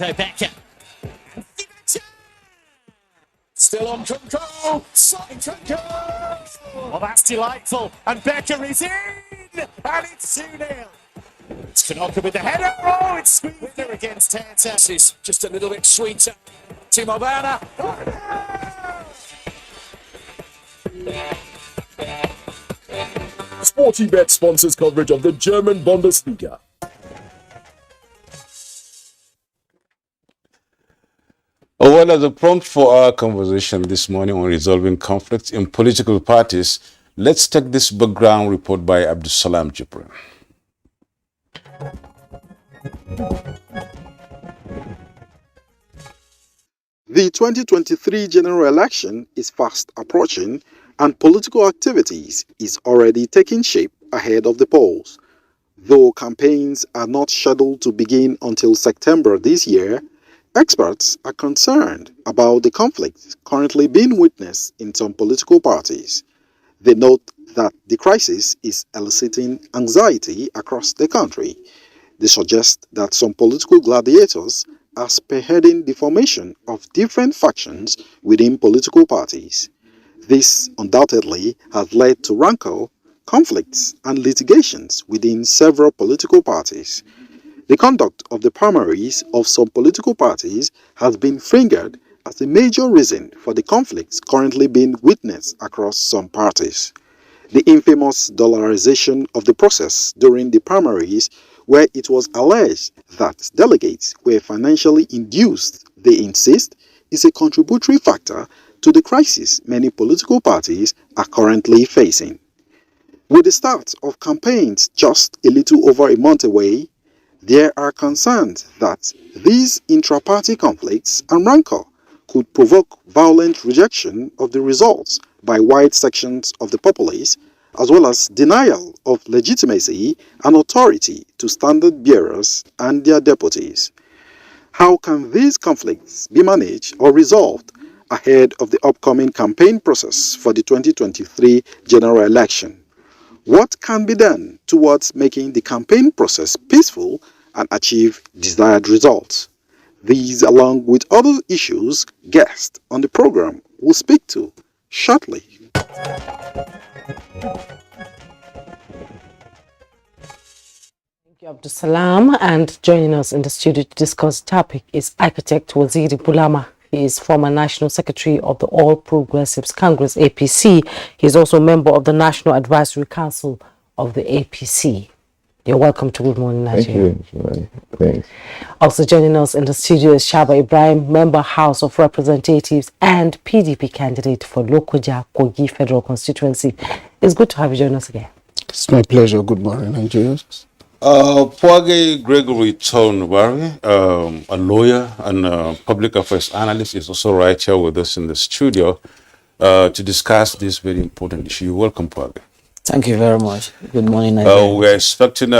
Franco Becker. Still on control. Sliding control. Well, that's delightful. And Becker is in. And it's 2-0. It's Knocker with the header. Oh, it's squeezed there against Tanta. This is just a little bit sweeter. Timo Werner. Sportybet sponsors coverage of the German Bundesliga. Well, as a prompt for our conversation this morning on resolving conflicts in political parties, let's take this background report by Abdusalam Jibrin. The 2023 general election is fast approaching, and political activities is already taking shape ahead of the polls. Though campaigns are not scheduled to begin until September this year, experts are concerned about the conflicts currently being witnessed in some political parties. They note that the crisis is eliciting anxiety across the country. They suggest that some political gladiators are spearheading the formation of different factions within political parties. This undoubtedly has led to rancor, conflicts, and litigations within several political parties. The conduct of the primaries of some political parties has been fingered as a major reason for the conflicts currently being witnessed across some parties. The infamous dollarization of the process during the primaries, where it was alleged that delegates were financially induced, they insist, is a contributory factor to the crisis many political parties are currently facing. With the start of campaigns just a little over a month away, there are concerns that these intra-party conflicts and rancor could provoke violent rejection of the results by wide sections of the populace, as well as denial of legitimacy and authority to standard bearers and their deputies. How can these conflicts be managed or resolved ahead of the upcoming campaign process for the 2023 general election? What can be done towards making the campaign process peaceful and achieve desired results? These, along with other issues, guests on the program will speak to shortly. Thank you, Abdusalam. And joining us in the studio to discuss the topic is architect Waziri Bulama. He is former National Secretary of the All Progressives Congress, APC. He is also a member of the National Advisory Council of the APC. You're welcome to Good Morning Nigeria. Thank you. Thanks. Also joining us in the studio is Shaba Ibrahim, member House of Representatives and PDP candidate for Lokoja Kogi Federal Constituency. It's good to have you join us again. It's my pleasure. Good morning, Nigerians. Poage Gregory Tonwari, a lawyer and public affairs analyst, is also right here with us in the studio to discuss this very important issue. Welcome, Poage. Thank you very much. Good morning, Nigeria. We're expecting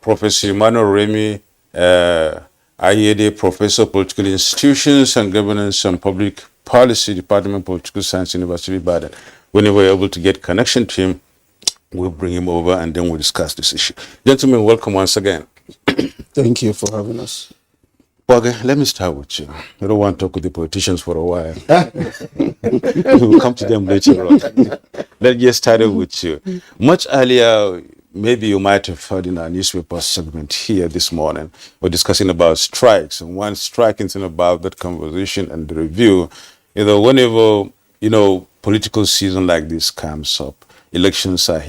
Professor Emmanuel Remy, IED Professor of Political Institutions and Governance and Public Policy, Department of Political Science, University of Ibadan. When we were able to get connection to him, we'll bring him over and then we'll discuss this issue. Gentlemen, welcome once again. Thank you for having us. Poage, let me start with you. I don't want to talk with the politicians for a while. We'll come to them later on. Let's get started with you. Much earlier, maybe you might have heard in our newspaper segment here this morning, we're discussing about strikes. And one striking thing about that conversation and the review, whenever, political season like this comes up, elections are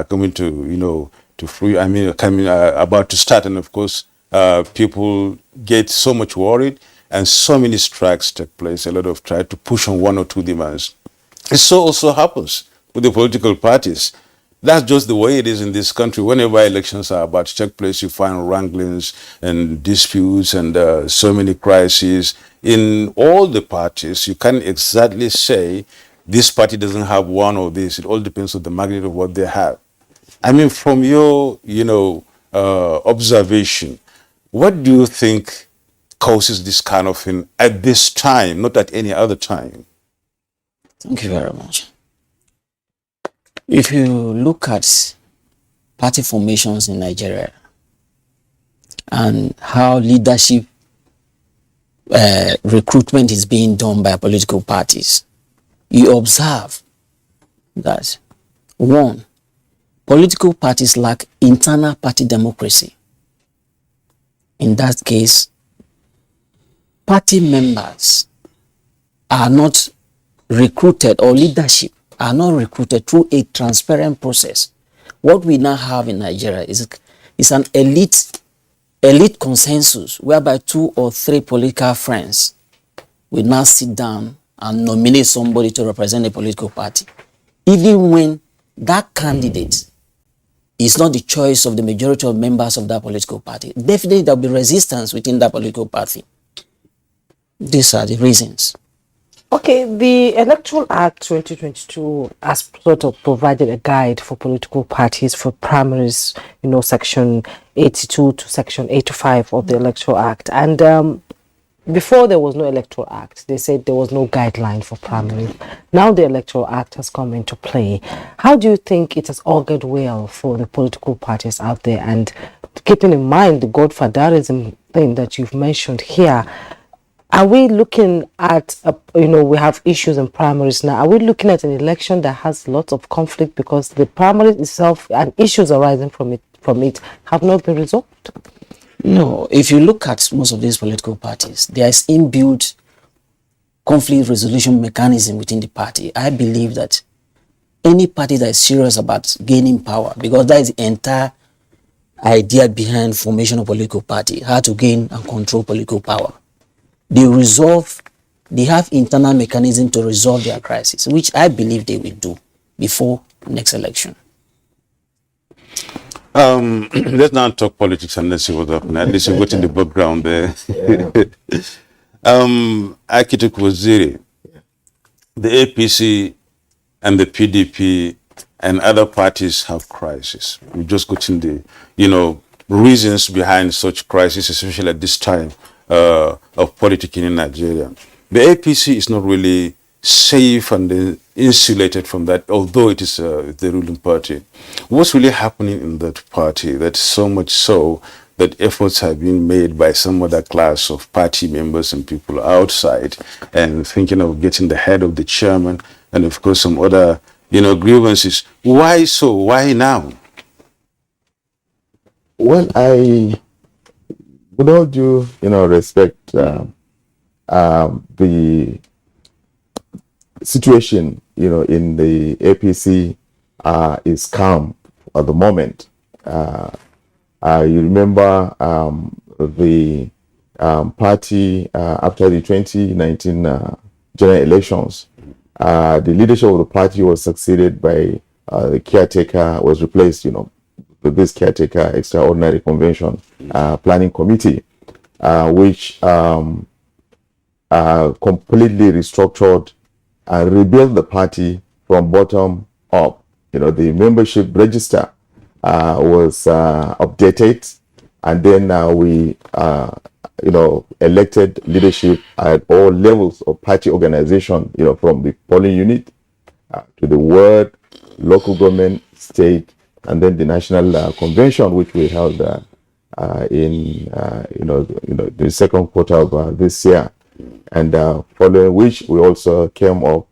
coming to, about to start. And of course, people get so much worried and so many strikes take place. A lot of try to push on one or two demands. It so also happens with the political parties. That's just the way it is in this country. Whenever elections are about to take place, you find wranglings and disputes and so many crises in all the parties. You can't exactly say this party doesn't have one or this. It all depends on the magnitude of what they have. I mean, from your, observation, what do you think causes this kind of thing at this time, not at any other time? Thank you very much. If you look at party formations in Nigeria and how leadership recruitment is being done by political parties, you observe that, one, political parties lack internal party democracy. In that case, party members are not recruited, or leadership are not recruited through a transparent process. What we now have in Nigeria is an elite consensus whereby 2 or 3 political friends will now sit down and nominate somebody to represent a political party, even when that candidate is not the choice of the majority of members of that political party. Definitely there will be resistance within that political party. These are the reasons. Okay, the Electoral Act 2022 has sort of provided a guide for political parties for primaries, Section 82 to Section 85 of the Electoral Act. And before there was no Electoral Act, they said there was no guideline for primaries. Now the Electoral Act has come into play. How do you think it has augured well for the political parties out there? And keeping in mind the godfatherism thing that you've mentioned here, are we looking at, we have issues in primaries now. Are we looking at an election that has lots of conflict because the primary itself and issues arising from it have not been resolved? No, if you look at most of these political parties, there is inbuilt conflict resolution mechanism within the party. I believe that any party that is serious about gaining power, because that is the entire idea behind formation of political party, how to gain and control political power. They have internal mechanism to resolve their crisis, which I believe they will do before next election. Let's not talk politics and let's see what's happening. At least what's in the background there. Architect Waziri, the APC and the PDP and other parties have crisis. We just got in the, reasons behind such crisis, especially at this time of politicking in Nigeria. The APC is not really safe and insulated from that, although it is the ruling party. What's really happening in that party? That's so much so that efforts have been made by some other class of party members and people outside and thinking of getting the head of the chairman and of course some other, grievances. Why so? Why now? Well, with all due, respect, the situation, in the APC is calm at the moment. You remember the party after the 2019 general elections, the leadership of the party was succeeded by the caretaker, was replaced, with this caretaker extraordinary convention planning committee, which completely restructured and rebuilt the party from bottom up. The membership register was updated, and then we elected leadership at all levels of party organization, from the polling unit to the ward, local government, state, and then the national convention, which we held in the second quarter of this year. And following which, we also came up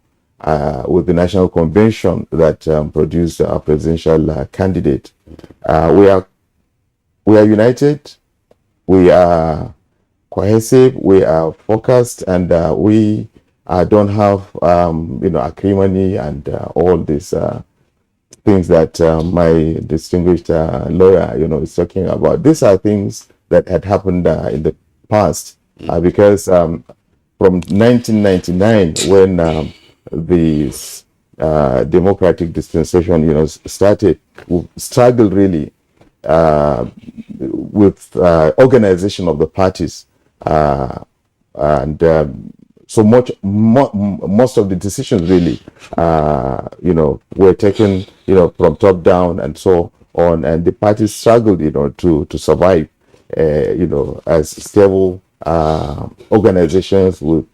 with the national convention that produced a presidential candidate. We are united, we are cohesive, we are focused, and we don't have acrimony and all these things that my distinguished lawyer is talking about. These are things that had happened in the past because from 1999, when the democratic dispensation started, we struggled really with organization of the parties, and so most of the decisions really were taken from top down and so on, and the parties struggled to survive as stable organizations with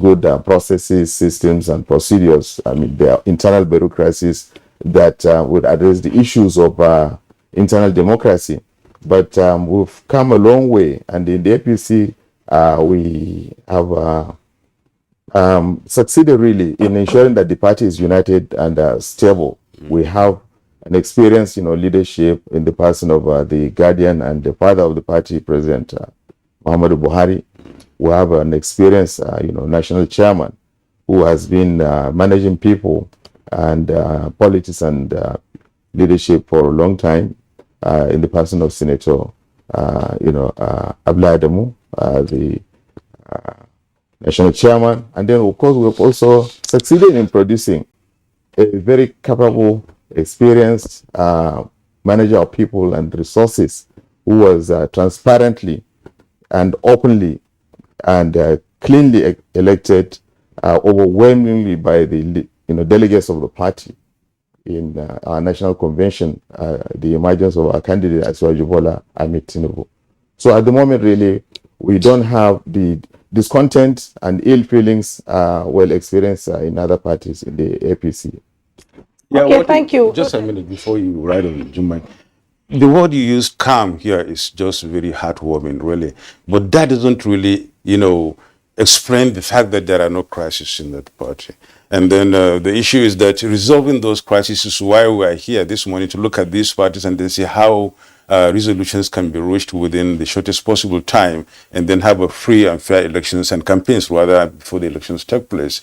good processes, systems, and procedures. I mean, there are internal bureaucracies that would address the issues of internal democracy. But we've come a long way, and in the APC, we have succeeded really in ensuring that the party is united and stable. We have an experienced, leadership in the person of the guardian and the father of the party, President Muhammadu Buhari. We have an experienced, national chairman who has been managing people and politics and leadership for a long time in the person of Senator, Abla Adamu, the national chairman. And then, of course, we have also succeeded in producing a very capable, experienced manager of people and resources who was transparently and openly and cleanly elected overwhelmingly by the delegates of the party in our national convention, the emergence of our candidate Asiwaju Bola Ahmed Tinubu. So at the moment, really, we don't have the discontent and ill feelings well experienced in other parties in the APC. Yeah, okay, thank you. Just a minute before you write on Jumai. The word you use, calm, here is just very heartwarming, really. But that doesn't really, explain the fact that there are no crises in that party. And then the issue is that resolving those crises is why we are here this morning, to look at these parties and then see how resolutions can be reached within the shortest possible time, and then have a free and fair elections and campaigns rather before the elections take place.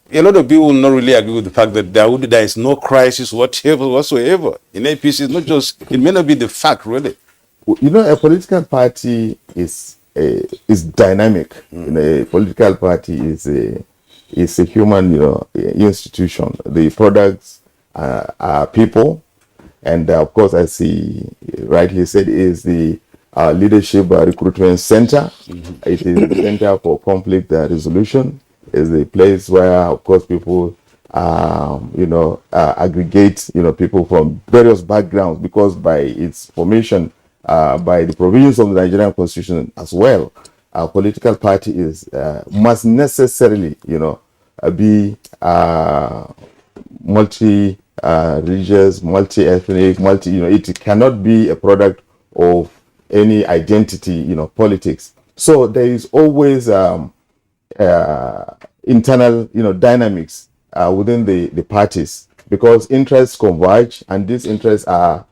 A lot of people will not really agree with the fact that there is no crisis whatsoever in APC. It's not just, it may not be the fact, really. A political party is dynamic. A political party is a human, institution. The products are people, and of course, as he rightly said, is the leadership recruitment center. It is the center for conflict resolution. Is the place where, of course, people, aggregate, people from various backgrounds, because by its formation, by the provisions of the Nigerian Constitution as well, our political party must necessarily, be multi-religious, multi-ethnic, it cannot be a product of any identity, politics. So there is always internal, dynamics within the parties, because interests converge, and these interests are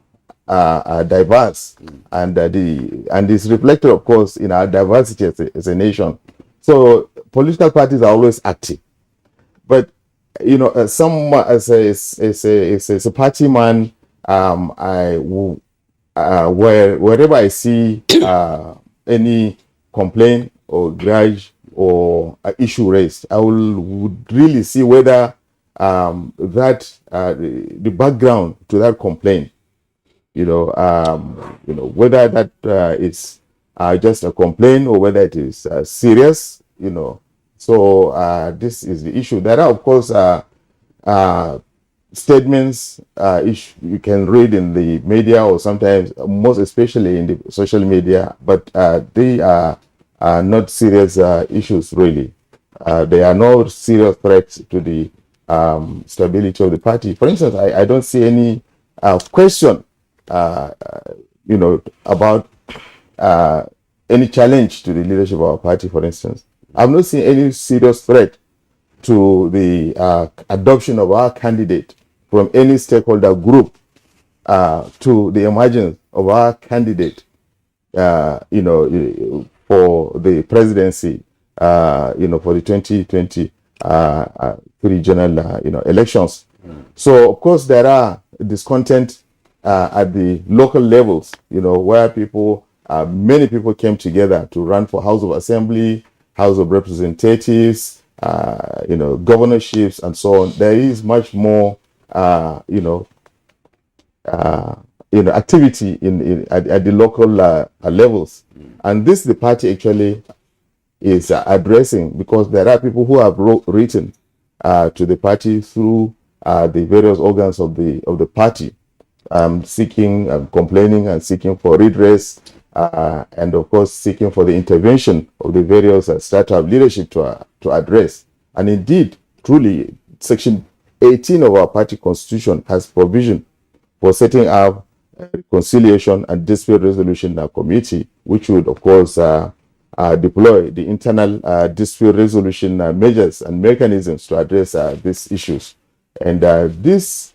diverse, and it's reflected, of course, in our diversity as a nation. So political parties are always active, but as a party man, wherever I see any complaint or grudge or issue raised, I would really see whether the background to that complaint, whether that is just a complaint or whether it is serious, So this is the issue. There are, of course, statements you can read in the media, or sometimes, most especially in the social media, but they are not serious issues, really. There are no serious threats to the stability of the party. For instance, I don't see any question, about any challenge to the leadership of our party, for instance. I've not seen any serious threat to the adoption of our candidate from any stakeholder group, to the emergence of our candidate, for the presidency, for the 2023 general, elections. So, of course, there are discontent at the local levels, where many people came together to run for House of Assembly, House of Representatives, governorships, and so on. There is much more, activity at the local levels, and this the party actually is addressing, because there are people who have written to the party through the various organs of the party, seeking, complaining, and seeking for redress, and of course seeking for the intervention of the various startup leadership to address. And indeed, truly, Section 18 of our party constitution has provision for setting up a reconciliation and dispute resolution committee, which would, of course, deploy the internal dispute resolution measures and mechanisms to address these issues. And this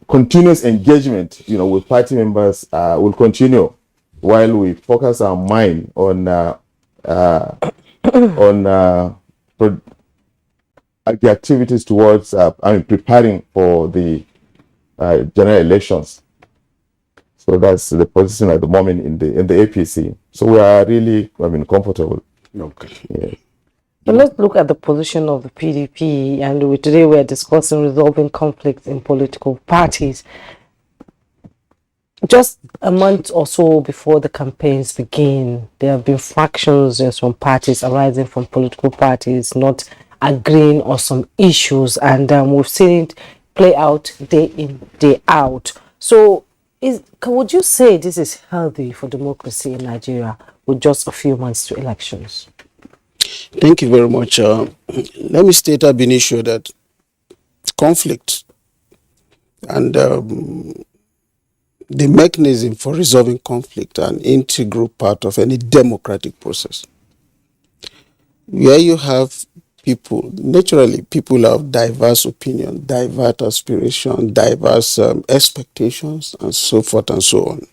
continuous engagement, with party members will continue while we focus our mind on the activities towards preparing for the general elections. So that's the position at the moment in the APC. So we are really, comfortable. Okay. Yeah. So let's look at the position of the PDP, and today we are discussing resolving conflicts in political parties. Just a month or so before the campaigns begin, there have been fractions in some parties arising from political parties not agreeing on some issues, and we've seen it play out day in, day out. So would you say this is healthy for democracy in Nigeria with just a few months to elections? Thank you very much. Let me state ab initio that conflict and the mechanism for resolving conflict are an integral part of any democratic process. Where you have people, naturally, people have diverse opinion, diverse aspiration, diverse expectations, and so forth and so on.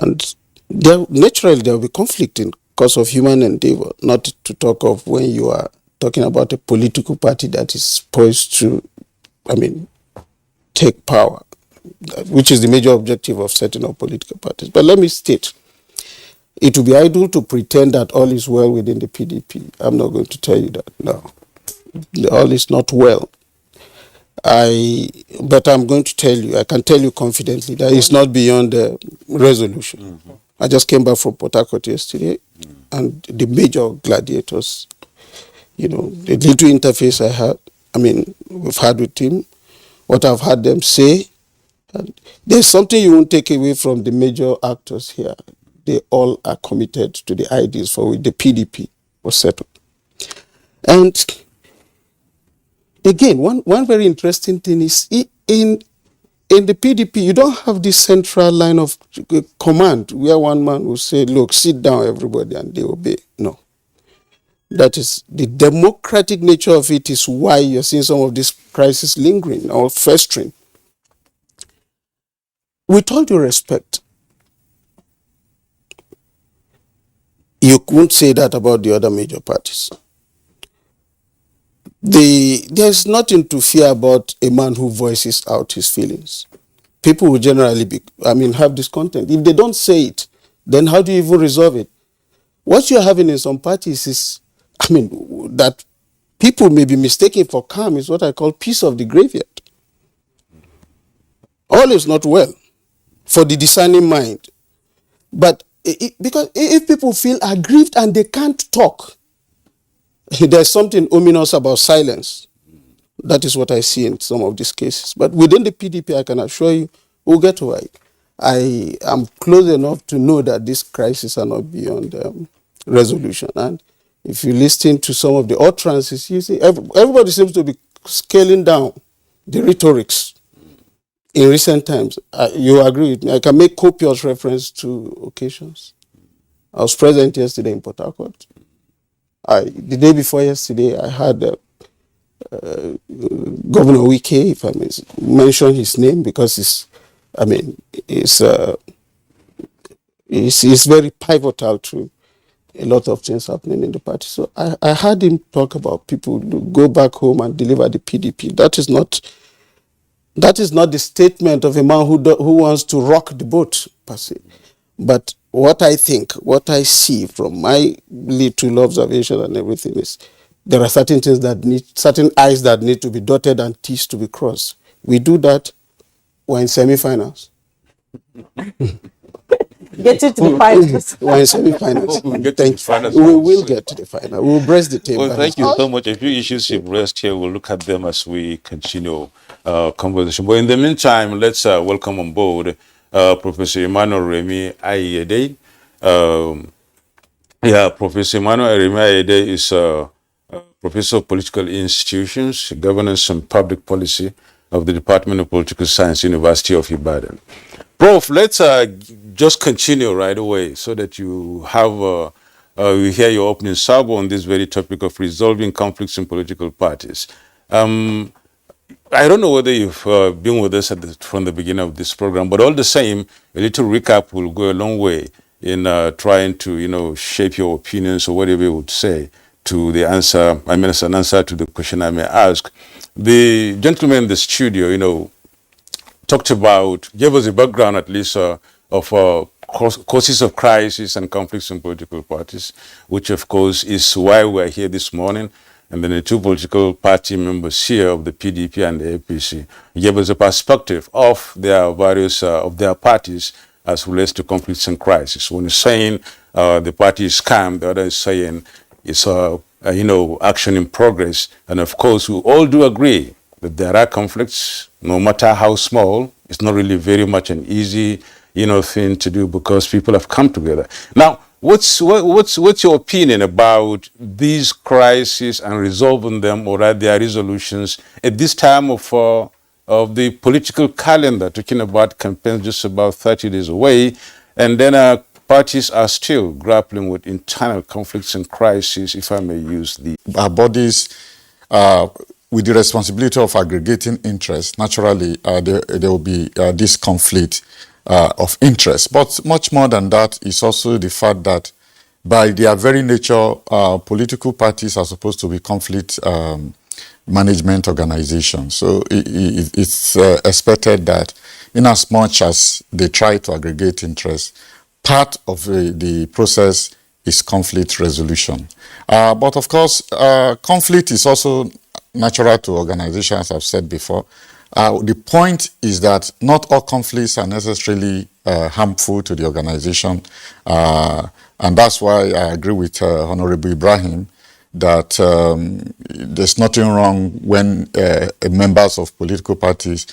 And naturally, there will be conflict in course of human endeavor, not to talk of when you are talking about a political party that is poised to, take power, which is the major objective of setting up political parties. But let me state, it would be idle to pretend that all is well within the PDP. I'm not going to tell you that, no. All is not well. But I'm going to tell you, I can tell you confidently that it's not beyond the resolution. Mm-hmm. I just came back from Port Harcourt yesterday, and the major gladiators, the little interface we've had with him, what I've had them say, there's something you won't take away from the major actors here. They all are committed to the ideas for which the PDP was settled. And again, one very interesting thing is in the PDP, you don't have this central line of command where one man will say, look, sit down, everybody, and they obey. No. That is, the democratic nature of it is why you're seeing some of this crisis lingering or festering. With all due respect, you won't say that about the other major parties. There's nothing to fear about a man who voices out his feelings. People will generally have discontent. If they don't say it, then how do you even resolve it? What you're having in some parties is, that people may be mistaken for calm is what I call peace of the graveyard. All is not well for the discerning mind. But because if people feel aggrieved and they can't talk, there's something ominous about silence. That is what I see in some of these cases. But within the PDP, I can assure you, we'll get to it. I am close enough to know that these crises are not beyond resolution. And if you listen to some of the utterances, you see everybody seems to be scaling down the rhetorics in recent times. You agree with me? I can make copious reference to occasions. I was present yesterday in Port Harcourt. The day before yesterday, I had Governor Wike, if I may mention his name, because he's very pivotal to a lot of things happening in the party. So I heard him talk about people who go back home and deliver the PDP. That is not the statement of a man who wants to rock the boat, per se. But what I see from my little observation and everything is there are certain things certain I's that need to be dotted and T's to be crossed. We do that when semi-finals. Get it to the finals. We're in semi-finals. We will get to the final. We'll breast the table. Well, thank you so much. A few issues you've raised here, we'll look at them as we continue conversation. But in the meantime, let's welcome on board Professor Emmanuel Remi Ayede. Professor Emmanuel Remi Ayede is Professor of Political Institutions, Governance and Public Policy of the Department of Political Science, University of Ibadan. Prof, let's just continue right away so that you have we hear your opening salvo on this very topic of resolving conflicts in political parties. I don't know whether you've been with us from the beginning of this program, but all the same, a little recap will go a long way in trying to, shape your opinions or whatever you would say to the answer, as an answer to the question I may ask. The gentleman in the studio, gave us a background at least of causes of crisis and conflicts in political parties, which of course is why we're here this morning. And then the two political party members here of the PDP and the APC gave us a perspective of their various, of their parties as relates to conflicts and crisis. One is saying the party is calm, the other is saying it's, action in progress. And of course, we all do agree that there are conflicts, no matter how small. It's not really very much an easy, thing to do because people have come together. Now, what's your opinion about these crises and resolving them, or rather their resolutions at this time of the political calendar, talking about campaigns just about 30 days away, and then parties are still grappling with internal conflicts and crises, if I may use the... Our bodies, with the responsibility of aggregating interest, naturally there will be this conflict of interest. But much more than that is also the fact that by their very nature, political parties are supposed to be conflict management organizations. So it's expected that in as much as they try to aggregate interest, part of the process is conflict resolution. But of course, conflict is also natural to organizations, as I've said before. The point is that not all conflicts are necessarily harmful to the organization. And that's why I agree with Honorable Ibrahim that there's nothing wrong when members of political parties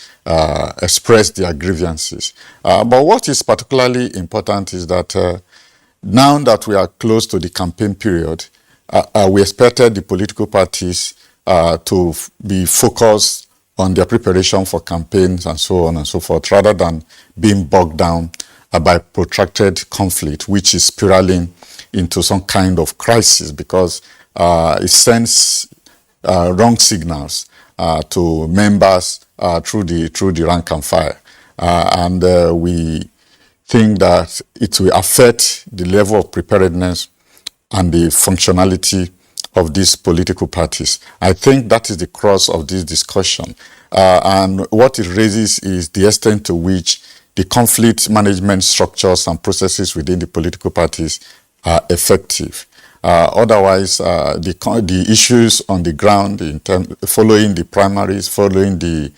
express their grievances. But what is particularly important is that now that we are close to the campaign period, we expected the political parties to be focused on their preparation for campaigns and so on and so forth, rather than being bogged down by protracted conflict, which is spiraling into some kind of crisis because it sends wrong signals to members through the rank and file. And we think that it will affect the level of preparedness and the functionality of these political parties. I think that is the crux of this discussion. And what it raises is the extent to which the conflict management structures and processes within the political parties are effective. Otherwise, the issues on the ground, following the primaries, following the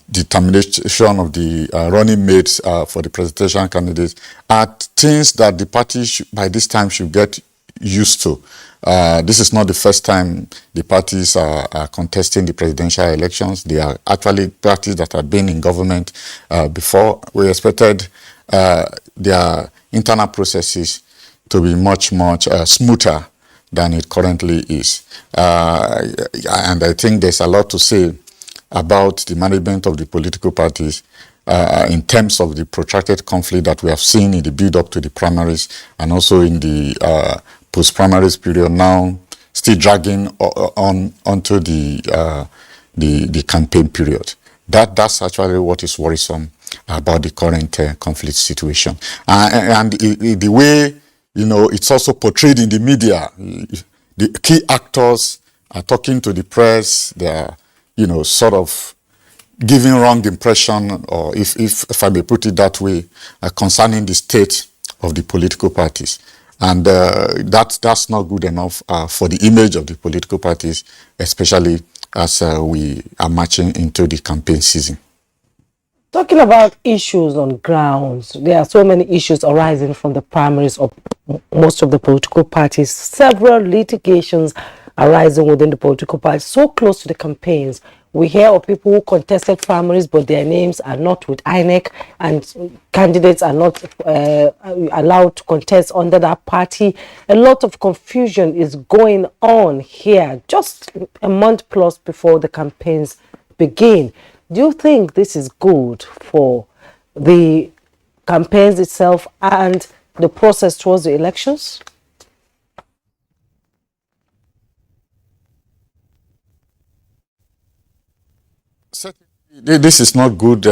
determination of the running mates for the presidential candidates, are things that the parties by this time should get used to. This is not the first time the parties are contesting the presidential elections. They are actually parties that have been in government before. We expected their internal processes to be much smoother than it currently is. And I think there's a lot to say about the management of the political parties in terms of the protracted conflict that we have seen in the build-up to the primaries and also in the post-primaries period, now still dragging on onto the campaign period. That's actually what is worrisome about the current conflict situation. And the way, it's also portrayed in the media. The key actors are talking to the press. They are, sort of giving wrong impression, or if I may put it that way, concerning the state of the political parties. And that's not good enough for the image of the political parties, especially as we are marching into the campaign season. Talking about issues on grounds, there are so many issues arising from the primaries of most of the political parties, several litigations arising within the political parties, so close to the campaigns. We hear of people who contested primaries, but their names are not with INEC, and candidates are not allowed to contest under that party. A lot of confusion is going on here, just a month plus before the campaigns begin. Do you think this is good for the campaigns itself and the process towards the elections? This is not good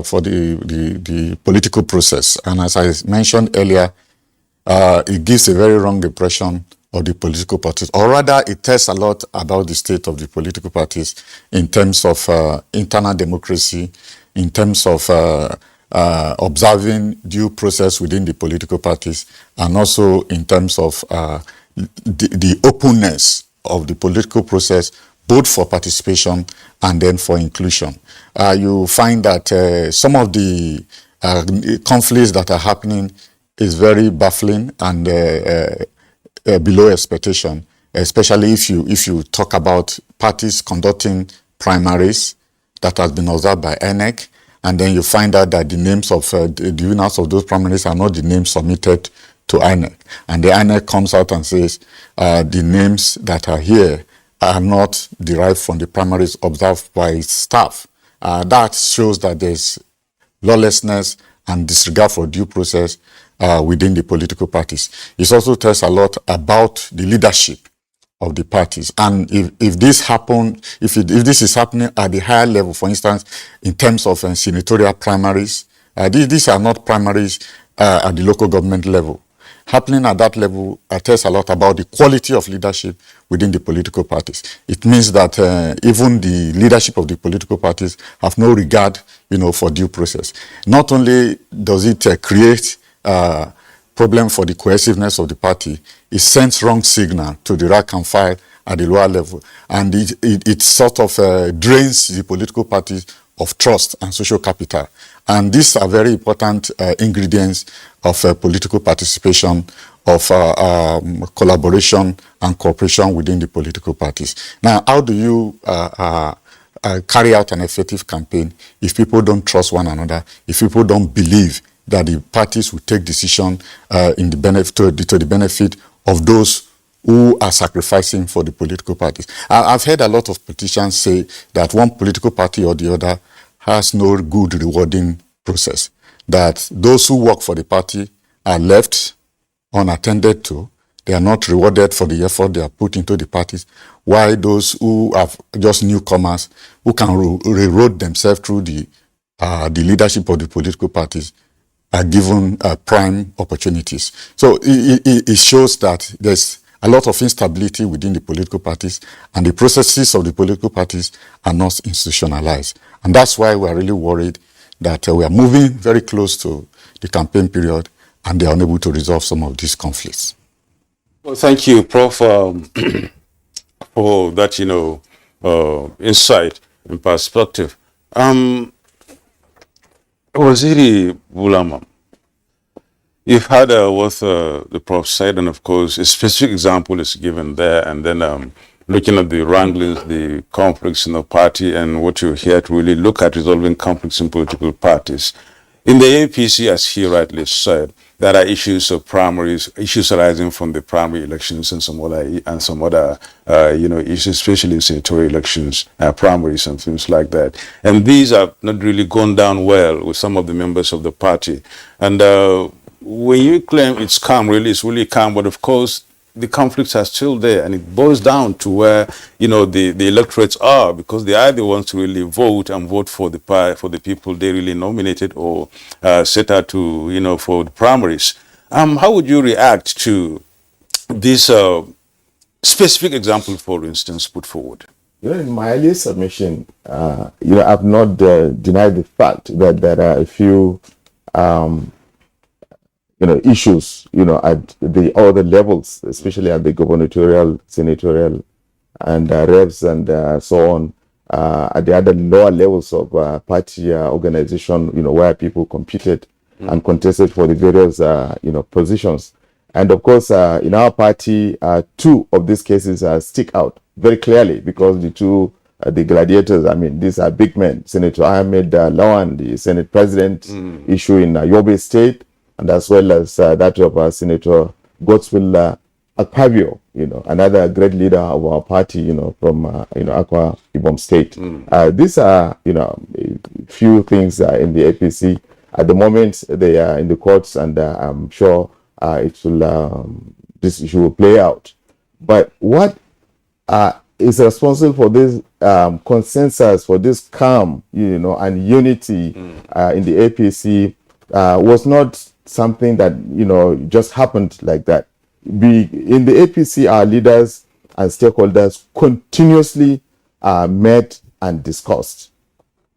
for the political process. And as I mentioned earlier, it gives a very wrong impression of the political parties. Or rather, it tells a lot about the state of the political parties in terms of internal democracy, in terms of observing due process within the political parties, and also in terms of the openness of the political process, both for participation and then for inclusion. You find that some of the conflicts that are happening is very baffling and below expectation, especially if you talk about parties conducting primaries that has been observed by NEC, and then you find out that the names of the winners of those primaries are not the names submitted to INEC. And the INEC comes out and says the names that are here are not derived from the primaries observed by its staff. That shows that there's lawlessness and disregard for due process within the political parties. It also tells a lot about the leadership of the parties. And if this happen, if this is happening at the higher level, for instance, in terms of senatorial primaries, these are not primaries at the local government level. Happening at that level tells a lot about the quality of leadership within the political parties. It means that even the leadership of the political parties have no regard, for due process. Not only does it create problem for the cohesiveness of the party, it sends wrong signal to the rank and file at the lower level, and it sort of drains the political parties of trust and social capital. And these are very important ingredients of political participation, of collaboration and cooperation within the political parties. Now, how do you carry out an effective campaign if people don't trust one another, if people don't believe that the parties will take decision in the benefit to the benefit of those who are sacrificing for the political parties? I've heard a lot of politicians say that one political party or the other has no good rewarding process, that those who work for the party are left unattended to, they are not rewarded for the effort they have put into the parties, while those who are just newcomers, who can reroad themselves through the leadership of the political parties, are given prime opportunities. So it shows that there's a lot of instability within the political parties, and the processes of the political parties are not institutionalized. And that's why we are really worried that we are moving very close to the campaign period, and they are unable to resolve some of these conflicts. Well, thank you, Prof, for that, insight and perspective. Waziri Bulama, you've heard what the Prof said, and of course, a specific example is given there, and then looking at the wranglings, the conflicts in the party, and what you're here to really look at resolving conflicts in political parties. In the APC, as he rightly said, there are issues of primaries, issues arising from the primary elections and some other issues, especially senatorial elections, primaries and things like that. And these have not really gone down well with some of the members of the party. And when you claim it's calm, really, it's really calm, but of course, the conflicts are still there, and it boils down to where the electorates are, because they are the ones to really vote and vote for the people they really nominated or set out to for the primaries. How would you react to this specific example, for instance, put forward? In my earlier submission, I've not denied the fact that there are a few issues, at the other levels, especially at the gubernatorial, senatorial, and reps and so on, at the other lower levels of party organization, where people competed and contested for the various, positions. And of course, in our party, two of these cases stick out very clearly, because the two, the gladiators, these are big men. Senator Ahmed Lawan, the Senate President, issue in Yobe State, and as well as that of Senator Godswill Akpabio, another great leader of our party, from Akwa Ibom State. These are, few things in the APC. At the moment, they are in the courts, and I'm sure this issue will play out. But what is responsible for this consensus, for this calm, and unity in the APC was not something that just happened like that. In the APC, our leaders and stakeholders continuously met and discussed,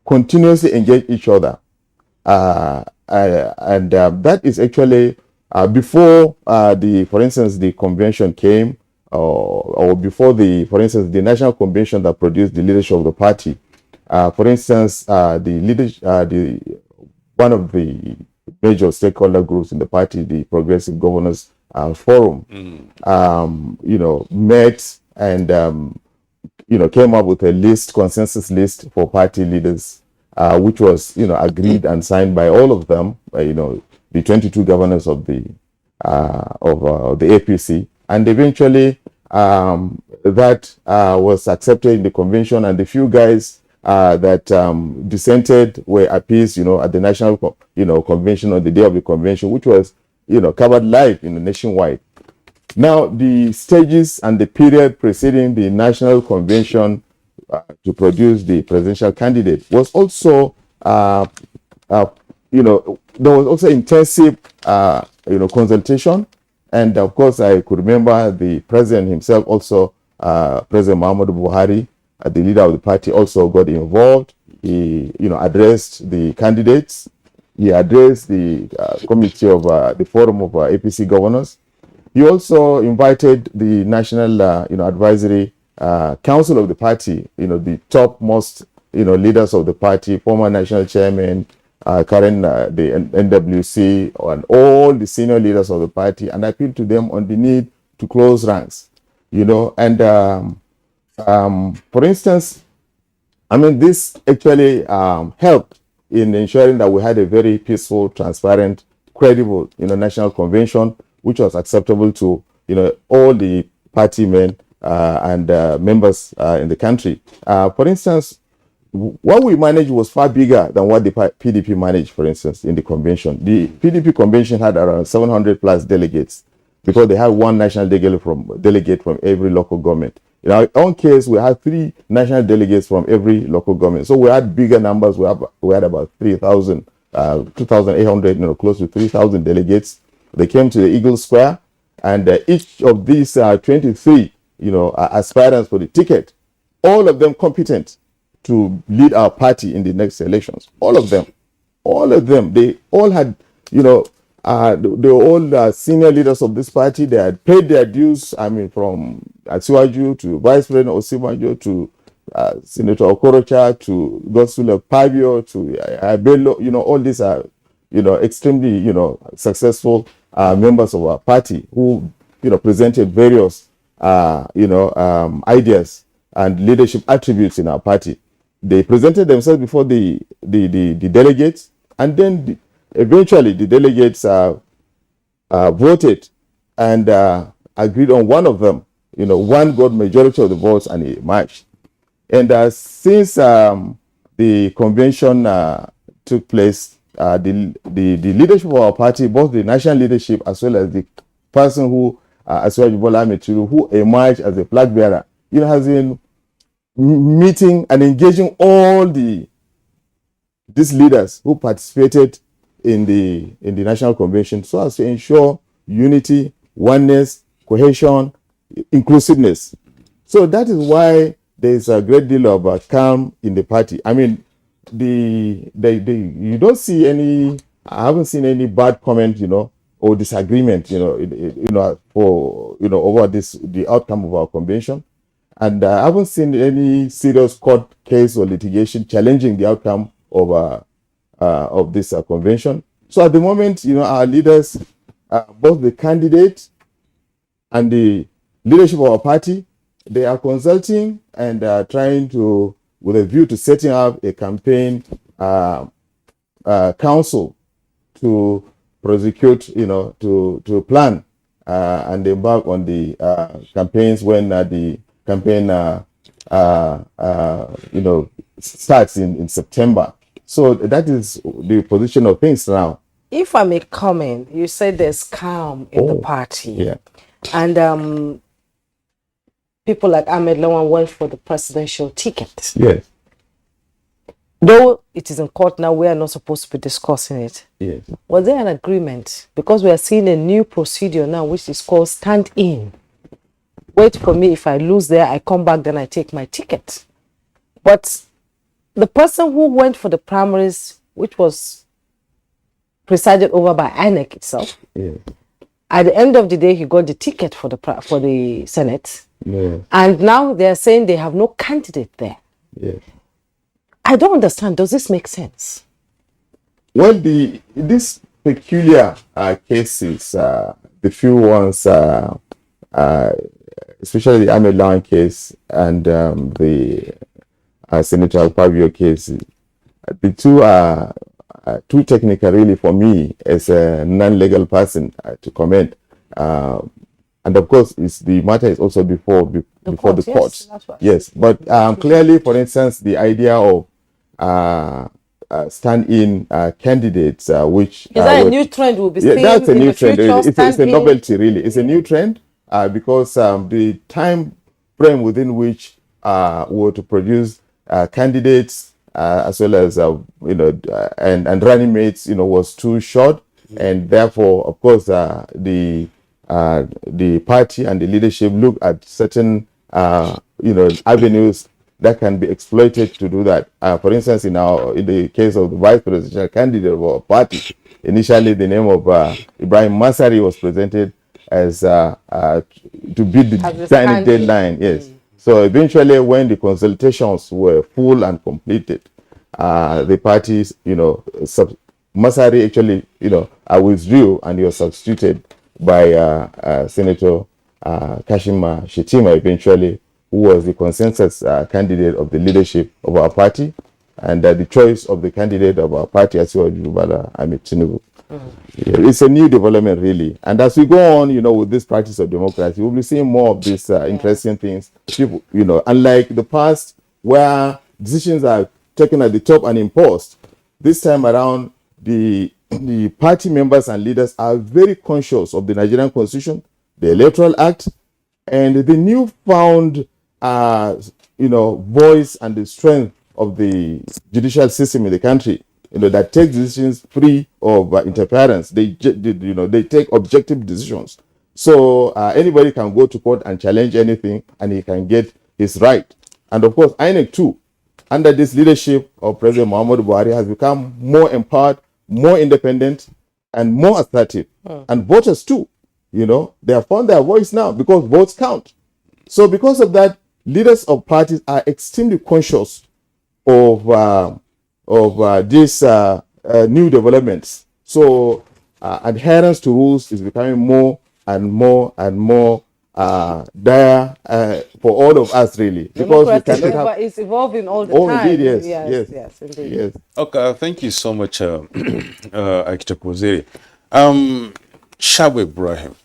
continuously engaged each other, and that is actually before for instance, the convention came, or before for instance, the national convention that produced the leadership of the party. For instance, one of the major stakeholder groups in the party, the Progressive Governors Forum, met and came up with a consensus list for party leaders, which was agreed and signed by all of them, the 22 governors of the APC, and eventually that was accepted in the convention, and the few guys that dissented were appeased, at the national, convention on the day of the convention, which was, covered live nationwide. Now, the stages and the period preceding the national convention to produce the presidential candidate was also, there was also intensive, consultation. And of course, I could remember the president himself also, President Muhammadu Buhari, the leader of the party, also got involved. He, addressed the candidates. He addressed the committee of the forum of APC governors. He also invited the national, advisory council of the party, the topmost, leaders of the party, former national chairman, current the NWC, and all the senior leaders of the party, and appealed to them on the need to close ranks, and for instance, this actually helped in ensuring that we had a very peaceful, transparent, credible, national convention, which was acceptable to, all the party men and members in the country. For instance, what we managed was far bigger than what the PDP managed, for instance, in the convention. The PDP convention had around 700 plus delegates because they had one national delegate from every local government. In our own case, we had 3 national delegates from every local government. So we had bigger numbers. We had about 3,000, 2,800, close to 3,000 delegates. They came to the Eagle Square, and each of these 23, aspirants for the ticket, all of them competent to lead our party in the next elections. All of them. They all had, they were all senior leaders of this party. They had paid their dues, from Asiwaju to Vice President Osibanjo to Senator Okorocha to Godswill Pabio to Bello. All these are, extremely, successful members of our party who, presented various, ideas and leadership attributes in our party. They presented themselves before the delegates, and then eventually the delegates voted and agreed on one of them. One got majority of the votes and he marched. And since the convention took place, the leadership of our party, both the national leadership as well as the person who, Asiwaju Bola Ahmed Tinubu, who emerged as a flag bearer, has been meeting and engaging all these leaders who participated in the national convention so as to ensure unity, oneness, cohesion, inclusiveness. So that is why there is a great deal of calm in the party. You don't see any. I haven't seen any bad comment, or disagreement, for over the outcome of our convention. And I haven't seen any serious court case or litigation challenging the outcome of this convention. So at the moment, our leaders, both the candidate and the leadership of our party, they are consulting and trying to, with a view to setting up a campaign council to prosecute, to plan and embark on the campaigns when the campaign, starts in September. So that is the position of things now. If I may comment, you said there's calm in the party. Yeah. And people like Ahmed Lawan went for the presidential ticket. Yes. Though it is in court now, we are not supposed to be discussing it. Yes. Was there an agreement? Because we are seeing a new procedure now, which is called stand-in. Wait for me. If I lose there, I come back, then I take my ticket. But the person who went for the primaries, which was presided over by INEC itself, Yeah. at the end of the day, he got the ticket for the Senate. Yeah. And now they're saying they have no candidate there. Yeah. I don't understand. Does this make sense? Well, these peculiar cases, the few ones, especially the Ahmed Lawan case and the Senator Fabio case, the two are too technical, really, for me as a non-legal person to comment. And of course, the matter is also before the court. Yes, that's right. Yes, but clearly, for instance, the idea of stand-in candidates, which is that a new trend we'll be seeing? That's a new trend. Future, it's a novelty, really. It's a new trend because the time frame within which were to produce candidates as well as and running mates, was too short, and therefore, of course, the party and the leadership look at certain avenues that can be exploited to do that. For instance, in the case of the vice presidential candidate of our party, initially the name of Ibrahim Masari was presented as to beat the deadline. Yes. So eventually, when the consultations were full and completed, the parties, Masari actually, withdrew, and he was substituted by Senator Kashima Shettima eventually, who was the consensus candidate of the leadership of our party, and the choice of the candidate of our party, Asiwaju Ahmed Tinubu. Yeah, it's a new development, really. And as we go on, with this practice of democracy, we'll be seeing more of these interesting things. People, unlike the past, where decisions are taken at the top and imposed, this time around, the party members and leaders are very conscious of the Nigerian Constitution, the Electoral Act, and the newfound voice and the strength of the judicial system in the country, that takes decisions free of interference. They take objective decisions. So anybody can go to court and challenge anything, and he can get his right. And of course, INEC too, under this leadership of President Muhammadu Buhari, has become more empowered, more independent, and more assertive. And voters too, they have found their voice now because votes count. So because of that, leaders of parties are extremely conscious of these new developments. So adherence to rules is becoming more and more and more dire for all of us, really. Because we cannot it's evolving all the time. Indeed, Yes, indeed. Yes. Okay, thank you so much, Architect Waziri. Shabu Ibrahim,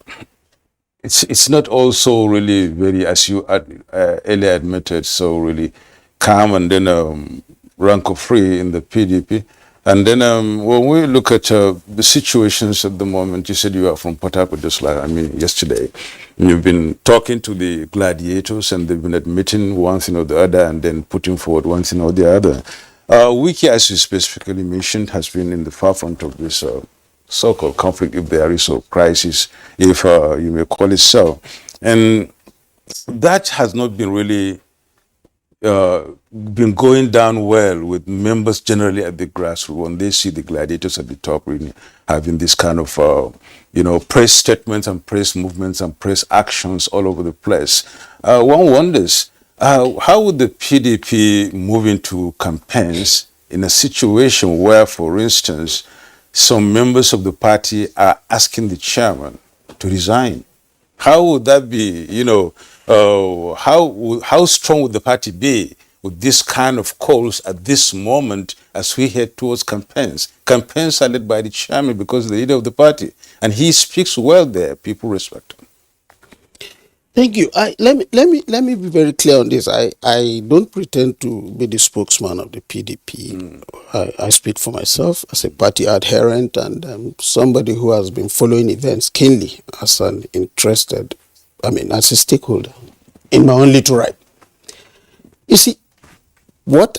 it's not also really very, as you earlier admitted, so really calm and then rank-free in the PDP. And then when we look at the situations at the moment, you said you are from Port Harcourt just yesterday. You've been talking to the gladiators, and they've been admitting one thing or the other and then putting forward one thing or the other. Wiki, as you specifically mentioned, has been in the forefront of this so-called conflict, if there is a crisis, if you may call it so. And that has not been really been going down well with members generally at the grassroots when they see the gladiators at the top really having this kind of press statements and press movements and press actions all over the place. One wonders how would the PDP move into campaigns in a situation where, for instance, some members of the party are asking the chairman to resign? How would that be? How strong would the party be with this kind of calls at this moment as we head towards campaigns? Campaigns are led by the chairman because the leader of the party, and he speaks well there. People respect him. Thank you. Let me be very clear on this. I don't pretend to be the spokesman of the PDP. I speak for myself as a party adherent and somebody who has been following events keenly as an interested, as a stakeholder in my own little right. You see, what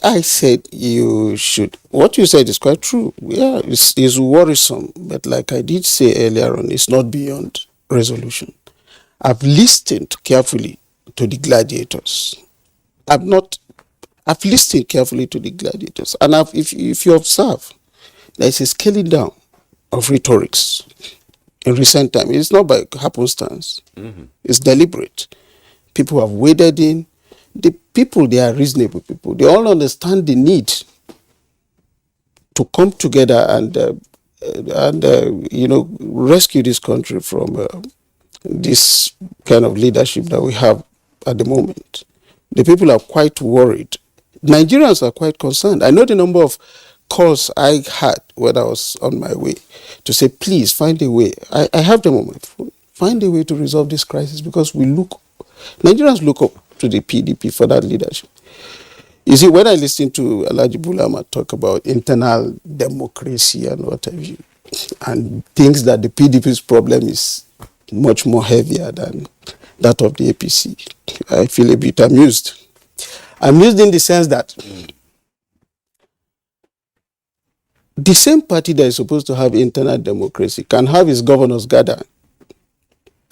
you said is quite true. Yeah, it's worrisome, but like I did say earlier on, it's not beyond resolution. I've listened carefully to the gladiators. I've listened carefully to the gladiators. And if you observe, there's a scaling down of rhetorics in recent time. It's not by happenstance. It's deliberate. People have waded in. The people, they are reasonable people. They all understand the need to come together and rescue this country from this kind of leadership that we have at the moment. The people are quite worried. Nigerians are quite concerned. I know the number of calls I had when I was on my way to say, please find a way. I have them on my phone. Find a way to resolve this crisis because Nigerians look up to the PDP for that leadership. You see, when I listen to Alhaji Bulama talk about internal democracy and what have you, and thinks that the PDP's problem is much more heavier than that of the APC, I feel a bit amused. Amused in the sense that the same party that is supposed to have internal democracy can have its governors gather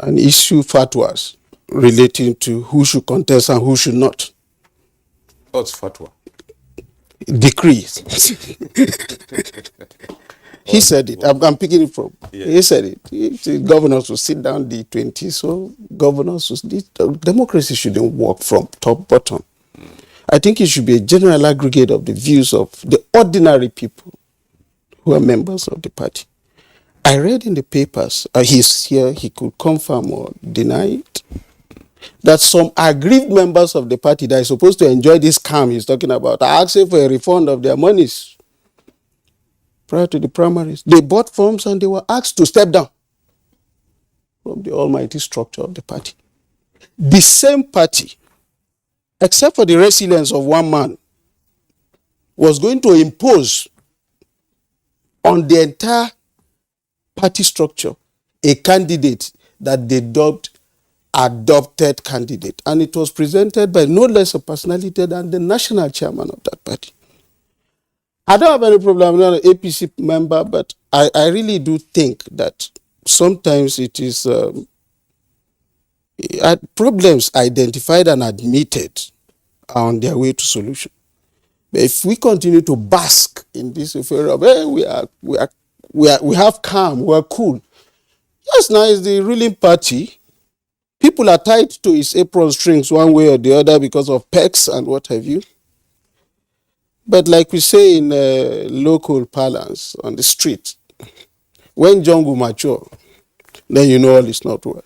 and issue fatwas relating to who should contest and who should not. What's fatwa? Decrees. He said it. I'm picking it from. Yeah. He said it. The governors will sit down the 20. So governors democracy shouldn't work from top bottom. I think it should be a general aggregate of the views of the ordinary people who are members of the party. I read in the papers, he's here, he could confirm or deny it, that some aggrieved members of the party that are supposed to enjoy this calm he's talking about are asking for a refund of their monies prior to the primaries. They bought forms and they were asked to step down from the almighty structure of the party. The same party, except for the resilience of one man, was going to impose on the entire party structure a candidate that they dubbed adopted candidate. And it was presented by no less a personality than the national chairman of that party. I don't have any problem. I'm not an APC member, but I really do think that sometimes it is problems identified and admitted are on their way to solution. But if we continue to bask in this affair of, hey, we have calm, we're cool. Yes, now it's the ruling party. People are tied to its apron strings one way or the other because of pecs and what have you. But like we say in local parlance on the street, when jungle mature, then you know all is not well.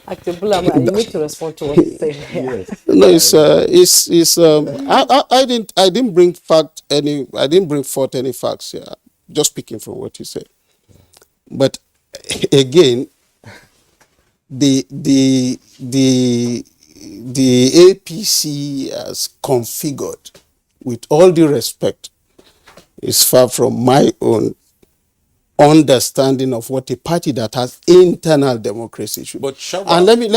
Actually, Bulama, you need to respond to what he's saying here. Yes. No, I didn't bring forth any facts here. Just speaking from what you said. But again, the APC as configured, with all due respect, is far from my own understanding of what a party that has internal democracy should. But and let me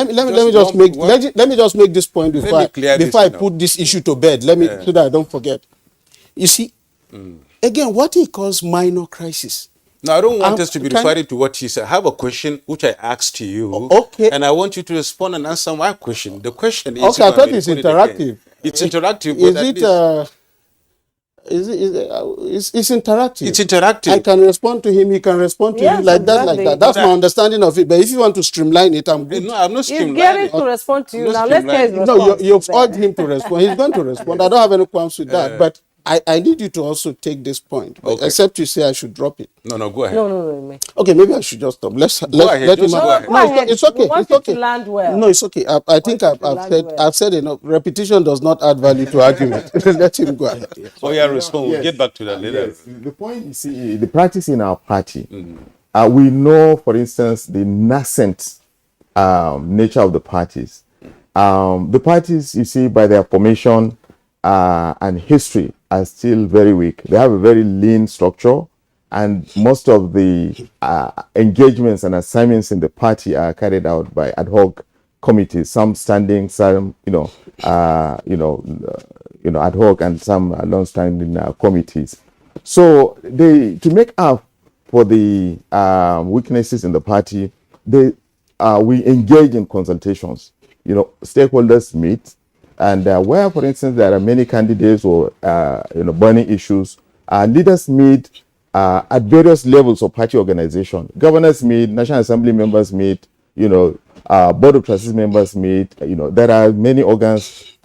just make this point before I put this issue to bed. So that I don't forget. You see, again, what he calls minor crisis. Now, I don't want us to be referring to what he said. I have a question which I asked to you. Okay. And I want you to respond and answer my question. The question is... Okay, I thought it's interactive. It's interactive. It's interactive. It's interactive. I can respond to him, he can respond to you like that. That's my understanding of it. But if you want to streamline it, I'm good. No, I'm not streamlining. He's getting to respond to you. Now let's get his response. No, you've urged him to respond. He's going to respond. I don't have any qualms with that. But I need you to also take this point. Okay. Except you say I should drop it. No, go ahead. No. Okay, maybe I should just stop. Let him. Go ahead. It's okay. We want you to land well. No, it's okay. I think I've said enough. Repetition does not add value to argument. Let him go ahead. Respond. We'll get back to that later. Yes. The point you see, the practice in our party, we know, for instance, the nascent nature of the parties. The parties, you see, by their formation and history, are still very weak. They have a very lean structure, and most of the engagements and assignments in the party are carried out by ad hoc committees. Some standing, some ad hoc, and some non-standing committees. So to make up for the weaknesses in the party, we engage in consultations. Stakeholders meet, and where, for instance, there are many candidates or burning issues, leaders meet at various levels of party organization. Governors meet, National Assembly members meet, Board of Trustees members meet. There are many organs,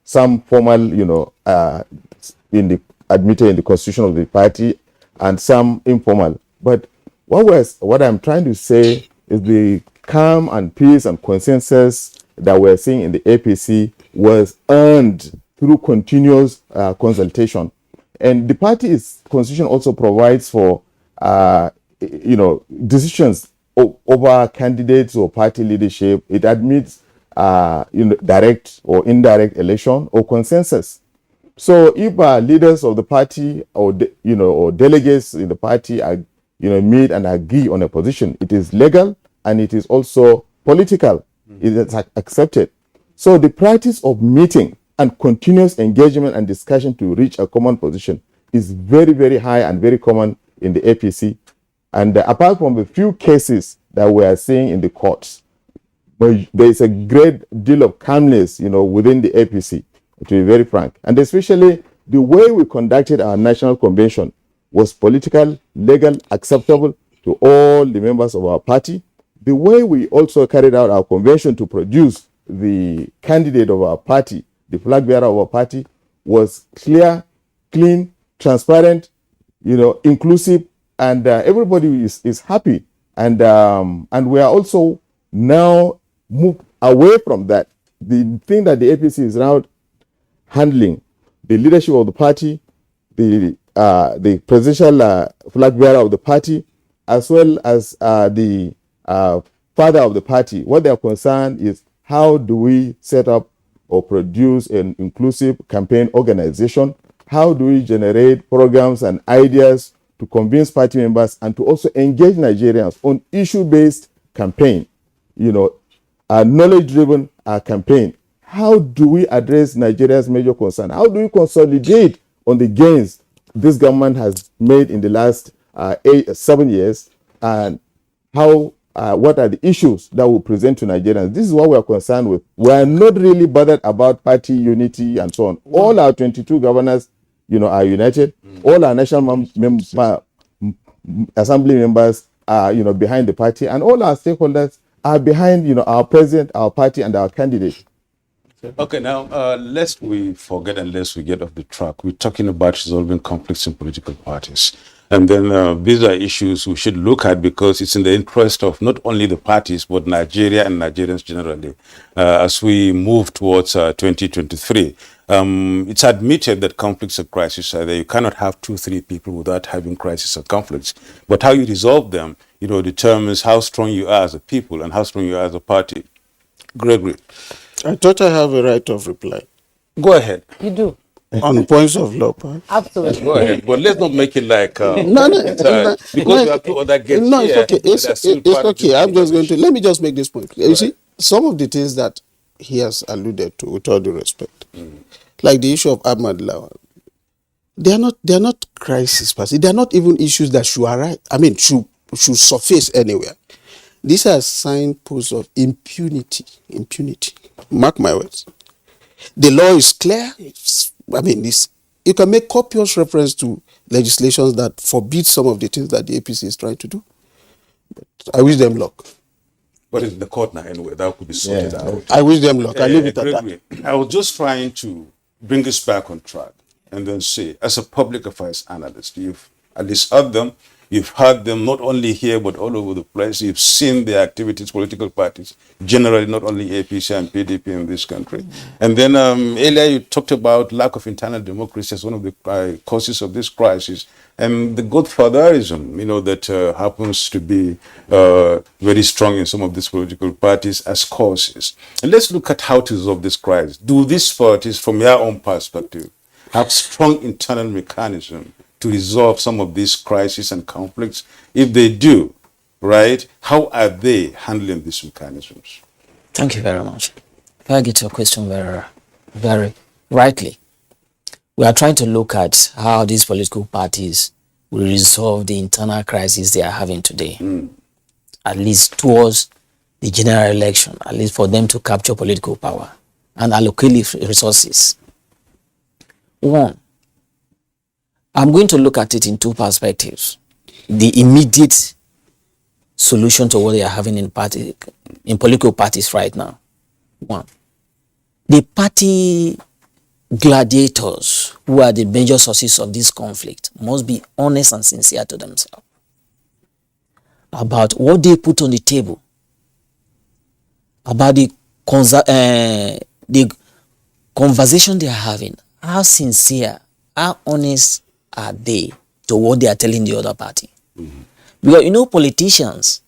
some formal, admitted in the constitution of the party, and some informal. But what I'm trying to say is the calm and peace and consensus that we're seeing in the APC was earned through continuous consultation. And the party's constitution also provides for, decisions over candidates or party leadership. It admits, direct or indirect election or consensus. So if leaders of the party or delegates in the party are, meet and agree on a position, it is legal and it is also political. It is accepted. So the practice of meeting and continuous engagement and discussion to reach a common position is very, very high and very common in the APC. And apart from the few cases that we are seeing in the courts, there is a great deal of calmness, within the APC, to be very frank. And especially the way we conducted our national convention was political, legal, acceptable to all the members of our party. The way we also carried out our convention to produce the candidate of our party, the flag bearer of our party, was clear, clean, transparent, inclusive, and everybody is happy. And we are also now moved away from that. The thing that the APC is now handling, the leadership of the party, the presidential flag bearer of the party, as well as the father of the party, what they are concerned is how do we set up or produce an inclusive campaign organization? How do we generate programs and ideas to convince party members and to also engage Nigerians on issue-based campaign, a knowledge-driven campaign? How do we address Nigeria's major concern? How do we consolidate on the gains this government has made in the last 7 years? And what are the issues that we present to Nigerians? This is what we are concerned with. We are not really bothered about party unity and so on. All our 22 governors, are united. All our national assembly members are, behind the party, and all our stakeholders are behind, our president, our party, and our candidate. Okay, now lest we forget and lest we get off the track, we're talking about resolving conflicts in political parties. And then these are issues we should look at because it's in the interest of not only the parties, but Nigeria and Nigerians generally. As we move towards 2023, it's admitted that conflicts or crises are there. You cannot have 2-3 people without having crises or conflicts. But how you resolve them, determines how strong you are as a people and how strong you are as a party. Gregory. I thought I have a right of reply. Go ahead. You do. On points of law. Absolutely. Go ahead. But let's not make it like... because we have two other guests no, here. it's okay. I'm just going to... Let me just make this point. You see, some of the things that he has alluded to, with all due respect, like the issue of Ahmad Lawal, they are not crisis parties. They are not even issues that should arise. Should surface anywhere. These are signposts of impunity. Impunity. Mark my words. The law is clear. You can make copious reference to legislations that forbid some of the things that the APC is trying to do. But I wish them luck. But it's in the court now anyway. That could be sorted out. I wish them luck. I leave it at that. I was just trying to bring us back on track and then say, as a public affairs analyst, you've at least heard them, You've heard them not only here, but all over the place. You've seen their activities, political parties, generally, not only APC and PDP in this country. And then earlier you talked about lack of internal democracy as one of the causes of this crisis. And the godfatherism, that happens to be very strong in some of these political parties as causes. And let's look at how to resolve this crisis. Do these parties, from your own perspective, have strong internal mechanism to resolve some of these crises and conflicts? If they do, right, how are they handling these mechanisms? Thank you very much. If I get your question very, very rightly, we are trying to look at how these political parties will resolve the internal crisis they are having today, at least towards the general election, at least for them to capture political power and allocate resources. One, I'm going to look at it in two perspectives. The immediate solution to what they are having in political parties right now. One, the party gladiators who are the major sources of this conflict must be honest and sincere to themselves about what they put on the table, about the conversation they are having. How sincere, how honest are they to what they are telling the other party? Because politicians,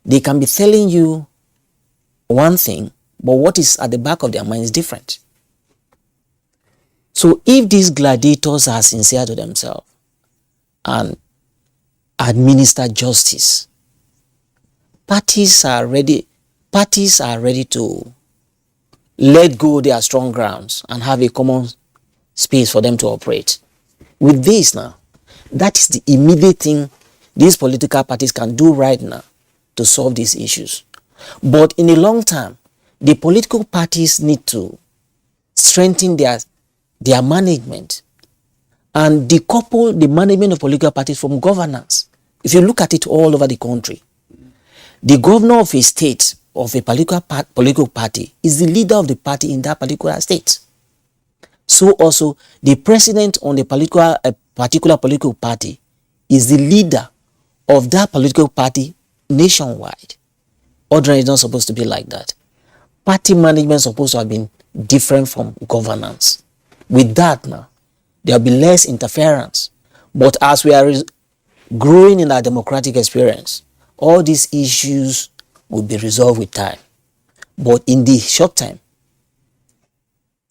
they can be telling you one thing, but what is at the back of their mind is different. So if these gladiators are sincere to themselves and administer justice, parties are ready to let go their strong grounds and have a common space for them to operate. With this now, that is the immediate thing these political parties can do right now to solve these issues. But in the long term, the political parties need to strengthen their management and decouple the management of political parties from governance. If you look at it all over the country, the governor of a state, of a political party, is the leader of the party in that particular state. So also, the president on the particular political party is the leader of that political party nationwide. Ordinarily, it's not supposed to be like that. Party management is supposed to have been different from governance. With that now, there will be less interference. But as we are growing in our democratic experience, all these issues will be resolved with time. But in the short time,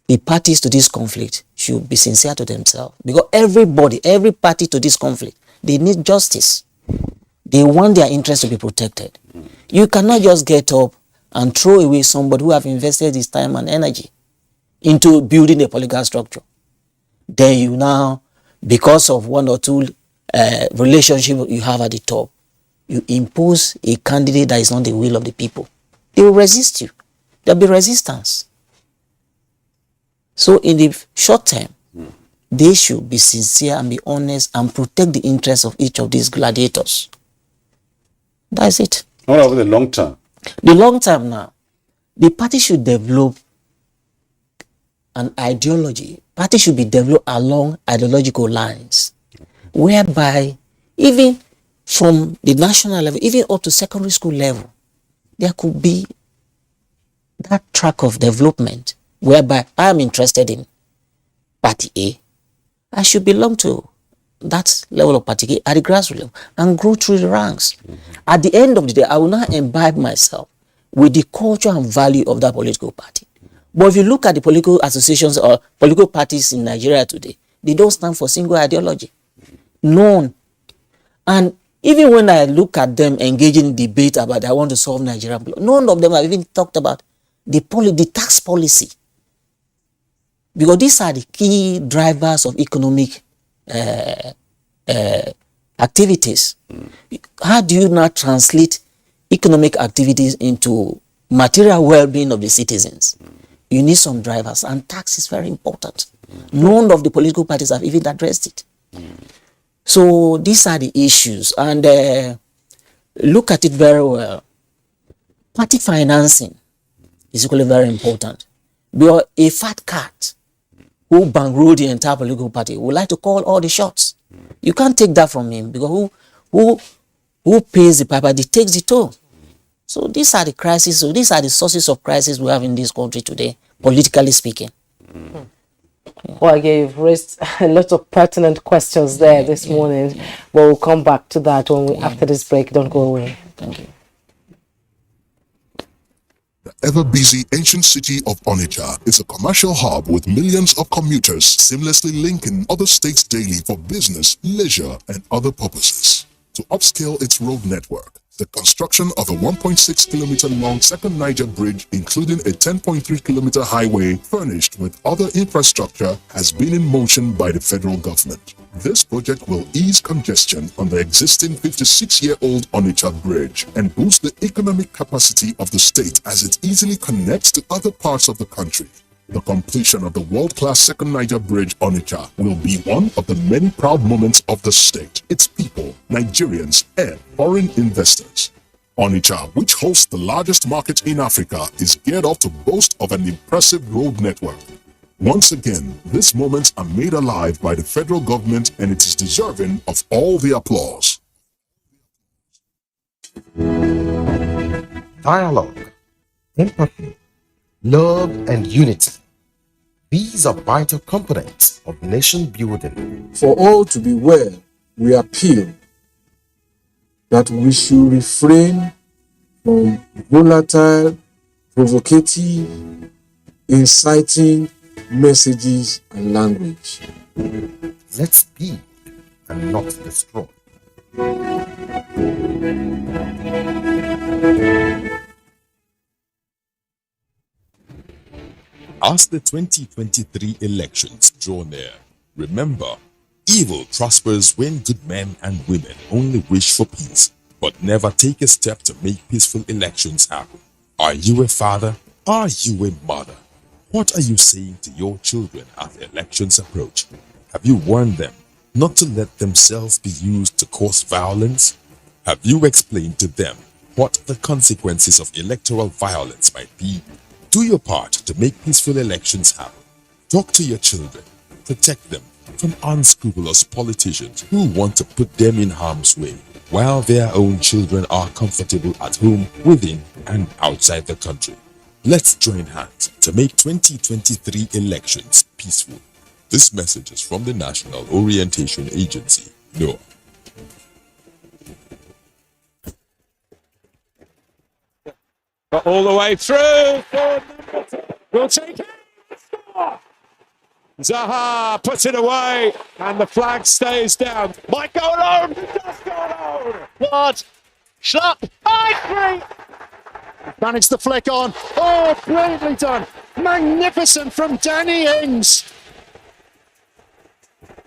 the parties to this conflict should be sincere to themselves. Because every party to this conflict, they need justice. They want their interests to be protected. You cannot just get up and throw away somebody who have invested his time and energy into building a political structure. Then you now, because of one or two relationship you have at the top, you impose a candidate that is not the will of the people. They will resist you. There will be resistance. So in the short term, they should be sincere and be honest and protect the interests of each of these gladiators. That's it. What about the long term? The long term now, the party should develop an ideology. Party should be developed along ideological lines, whereby even from the national level, even up to secondary school level, there could be that track of development whereby I am interested in party A. I should belong to that level of party A at the grassroots level and grow through the ranks. At the end of the day, I will not imbibe myself with the culture and value of that political party. But if you look at the political associations or political parties in Nigeria today, they don't stand for single ideology. None. And even when I look at them engaging in debate about I want to solve Nigerian problem, none of them have even talked about the tax policy. Because these are the key drivers of economic activities. How do you not translate economic activities into material well-being of the citizens? You need some drivers, and tax is very important. None of the political parties have even addressed it. So these are the issues, and look at it very well. Party financing is equally very important. Because a fat cat who bankrolled the entire political party would like to call all the shots. You can't take that from him, because who pays the piper, they takes the toll. So these are the crises, so these are the sources of crisis we have in this country today, politically speaking. Well, yeah, you've raised a lot of pertinent questions there this morning, but we'll come back to that after this break. Don't go away. Thank you. The ever-busy ancient city of Onitsha is a commercial hub with millions of commuters seamlessly linking other states daily for business, leisure, and other purposes. To upscale its road network, the construction of a 1.6-kilometer long second Niger bridge, including a 10.3-kilometer highway furnished with other infrastructure, has been in motion by the federal government. This project will ease congestion on the existing 56-year-old Onitsha Bridge and boost the economic capacity of the state as it easily connects to other parts of the country. The completion of the world-class second Niger Bridge Onitsha will be one of the many proud moments of the state, its people, Nigerians, and foreign investors. Onitsha, which hosts the largest market in Africa, is geared up to boast of an impressive road network. Once again, these moments are made alive by the federal government, and it is deserving of all the applause. Dialogue, empathy, love, and unity. These are vital components of nation building. For all to be well, we appeal that we should refrain from volatile, provocative, inciting messages and language. Let's build and not destroy. As the 2023 elections draw near, remember, evil prospers when good men and women only wish for peace, but never take a step to make peaceful elections happen. Are you a father? Are you a mother? What are you saying to your children as the elections approach? Have you warned them not to let themselves be used to cause violence? Have you explained to them what the consequences of electoral violence might be? Do your part to make peaceful elections happen. Talk to your children. Protect them from unscrupulous politicians who want to put them in harm's way, while their own children are comfortable at home, within, and outside the country. Let's join hands to make 2023 elections peaceful. This message is from the National Orientation Agency, NOAA. Got all the way through. We'll take it. Zaha puts it away, and the flag stays down. Might go alone. It does go alone. What? Shut up. Managed to flick on. Oh, brilliantly done. Magnificent from Danny Ings.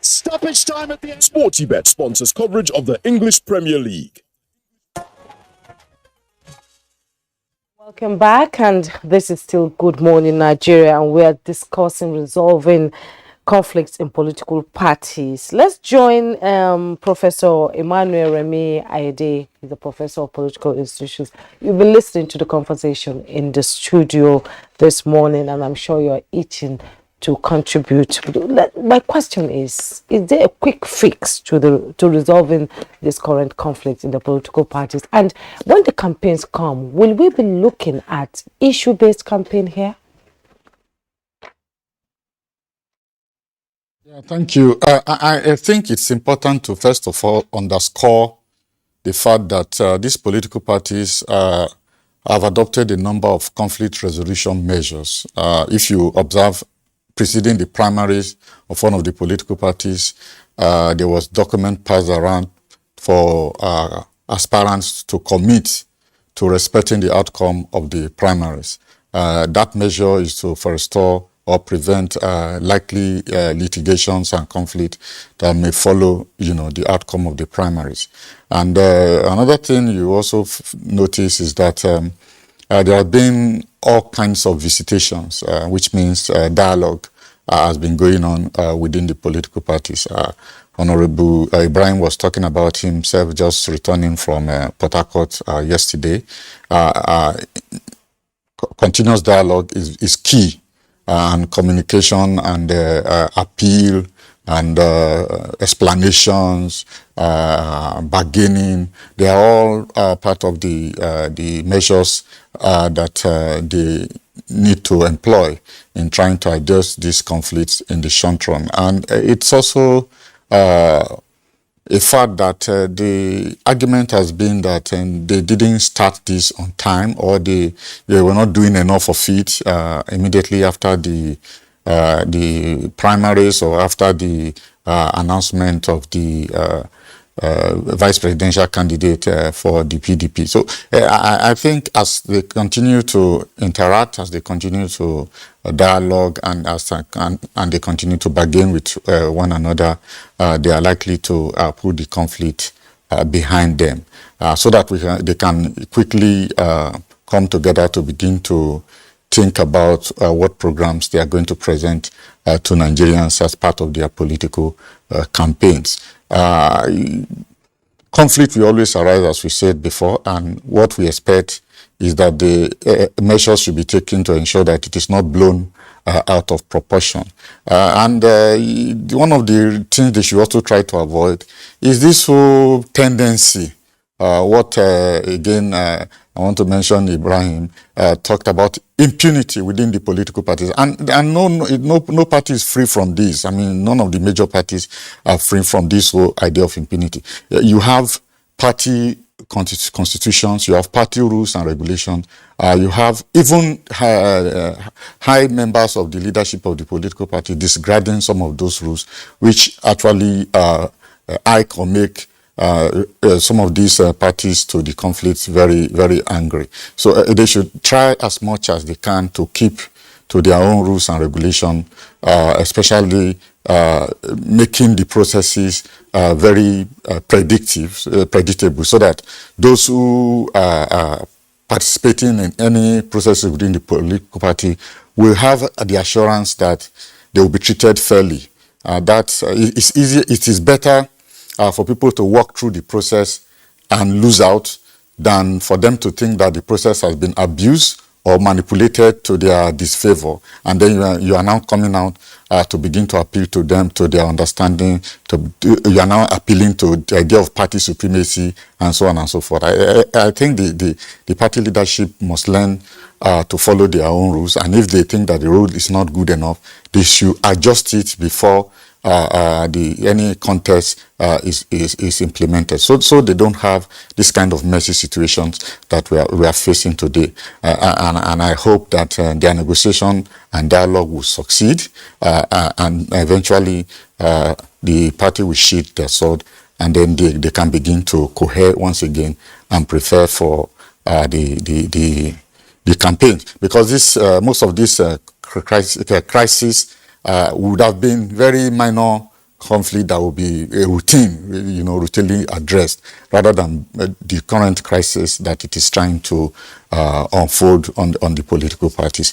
Stoppage time at the end. Sportybet sponsors coverage of the English Premier League. Welcome back, and this is still Good Morning Nigeria, and we are discussing resolving conflicts in political parties. Let's join Professor Emmanuel Remy Ayede. He's a professor of political institutions. You've been listening to the conversation in the studio this morning, and I'm sure you're itching to contribute. My question is there a quick fix to resolving this current conflict in the political parties? And when the campaigns come, will we be looking at issue-based campaign here? Yeah, thank you. I think it's important to first of all underscore the fact that these political parties have adopted a number of conflict resolution measures. If you observe, preceding the primaries of one of the political parties, there was document passed around for aspirants to commit to respecting the outcome of the primaries. That measure is to forestall or prevent likely litigations and conflict that may follow, the outcome of the primaries. And another thing you also notice is that there have been all kinds of visitations, which means dialogue has been going on within the political parties. Honorable Ibrahim was talking about himself just returning from Port Harcourt yesterday. Continuous dialogue is key, and communication and appeal and explanations, bargaining. They are all part of the measures that they need to employ in trying to address these conflicts in the short run. And it's also a fact that the argument has been that they didn't start this on time, or they were not doing enough of it immediately after the primaries, or after the announcement of the vice presidential candidate for the PDP. So I think as they continue to interact, as they continue to dialogue, and they continue to bargain with one another, they are likely to put the conflict behind them, so that they can quickly come together to begin to think about what programs they are going to present to Nigerians as part of their political campaigns. Conflict will always arise, as we said before, and what we expect is that the measures should be taken to ensure that it is not blown out of proportion. And one of the things they should also try to avoid is this whole tendency, again, I want to mention Ibrahim talked about impunity within the political parties, and no party is free from this. I mean, none of the major parties are free from this whole idea of impunity. You have party constitutions, you have party rules and regulations, you have even high members of the leadership of the political party disregarding some of those rules, which actually ike or make some of these parties to the conflicts very, very angry. So they should try as much as they can to keep to their own rules and regulation, especially making the processes very predictable, so that those who are participating in any processes within the political party will have the assurance that they will be treated fairly. It is better for people to walk through the process and lose out than for them to think that the process has been abused or manipulated to their disfavor, and then you are now coming out to begin to appeal to them, to their understanding. You are now appealing to the idea of party supremacy and so on and so forth. I think the party leadership must learn to follow their own rules, and if they think that the rule is not good enough, they should adjust it before any contest is implemented, so they don't have this kind of messy situations that we are facing today. And I hope that their negotiation and dialogue will succeed, and eventually the party will sheath their sword, and then they can begin to cohere once again and prepare for the campaign, because most of these crises would have been very minor conflict that will be routinely addressed, rather than the current crisis that it is trying to unfold on the political parties.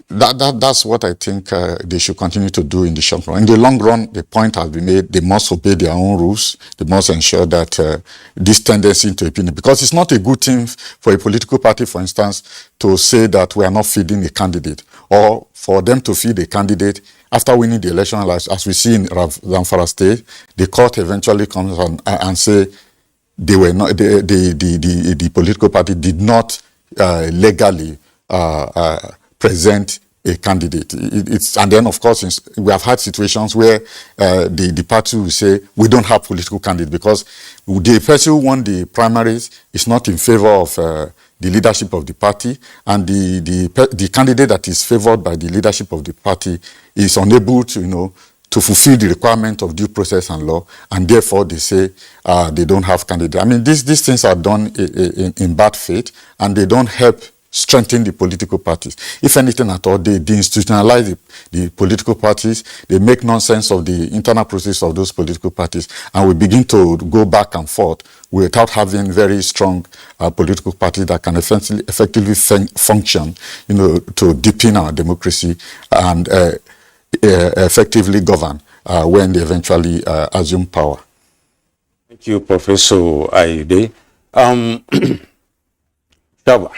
That's what I think they should continue to do in the short run. In the long run, the point has been made: they must obey their own rules. They must ensure that this tendency to opinion, because it's not a good thing for a political party, for instance, to say that we are not feeding a candidate, or for them to feed a candidate after winning the election, as we see in Zamfara State. The court eventually comes and say they were not, the political party did not legally present a candidate. And then, of course, we have had situations where the party will say, we don't have political candidate, because the person who won the primaries is not in favor of the leadership of the party, and the candidate that is favored by the leadership of the party is unable to fulfill the requirement of due process and law, and therefore they say they don't have candidate. I mean, these things are done in bad faith, and they don't help strengthen the political parties. If anything at all, they deinstitutionalize the political parties. They make nonsense of the internal process of those political parties, and we begin to go back and forth without having very strong political parties that can effectively function, to deepen our democracy and effectively govern when they eventually assume power. Thank you, Professor Aide. Shaba,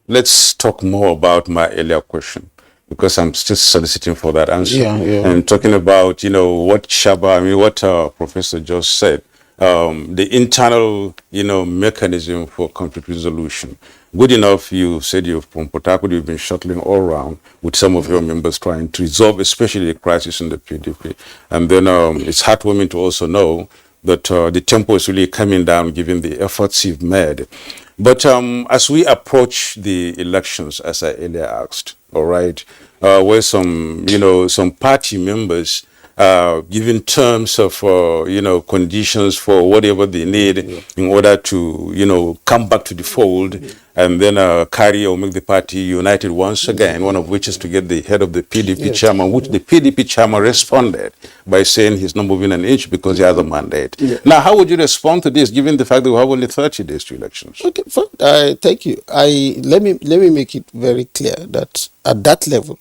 let's talk more about my earlier question, because I'm still soliciting for that answer. Yeah, yeah. And talking about, what Professor just said, the internal, mechanism for conflict resolution. Good enough, you said you're from Port Harcourt, you've been shuttling all around with some of your members trying to resolve, especially the crisis in the PDP. And then it's heartwarming to also know that the tempo is really coming down given the efforts you've made. But as we approach the elections, as I earlier asked, all right, where some party members giving terms of, conditions for whatever they need in order to, come back to the fold and then carry or make the party united once again, one of which is to get the head of the PDP chairman, which the PDP chairman responded by saying he's not moving an inch because he has a mandate. Now, how would you respond to this, given the fact that we have only 30 days to elections? Okay, thank you. Let me make it very clear that at that level,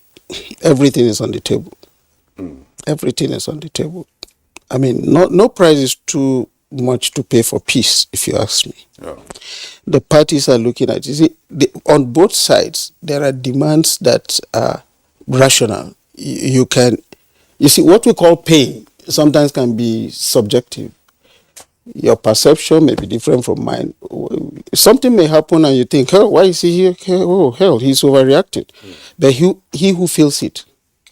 everything is on the table. Everything is on the table. I mean, no price is too much to pay for peace, if you ask me. The parties are looking at, you see, on both sides, there are demands that are rational. You see, what we call pain sometimes can be subjective. Your perception may be different from mine. Something may happen and you think, oh, why is he here? Oh, hell, he's overreacting. But he who feels it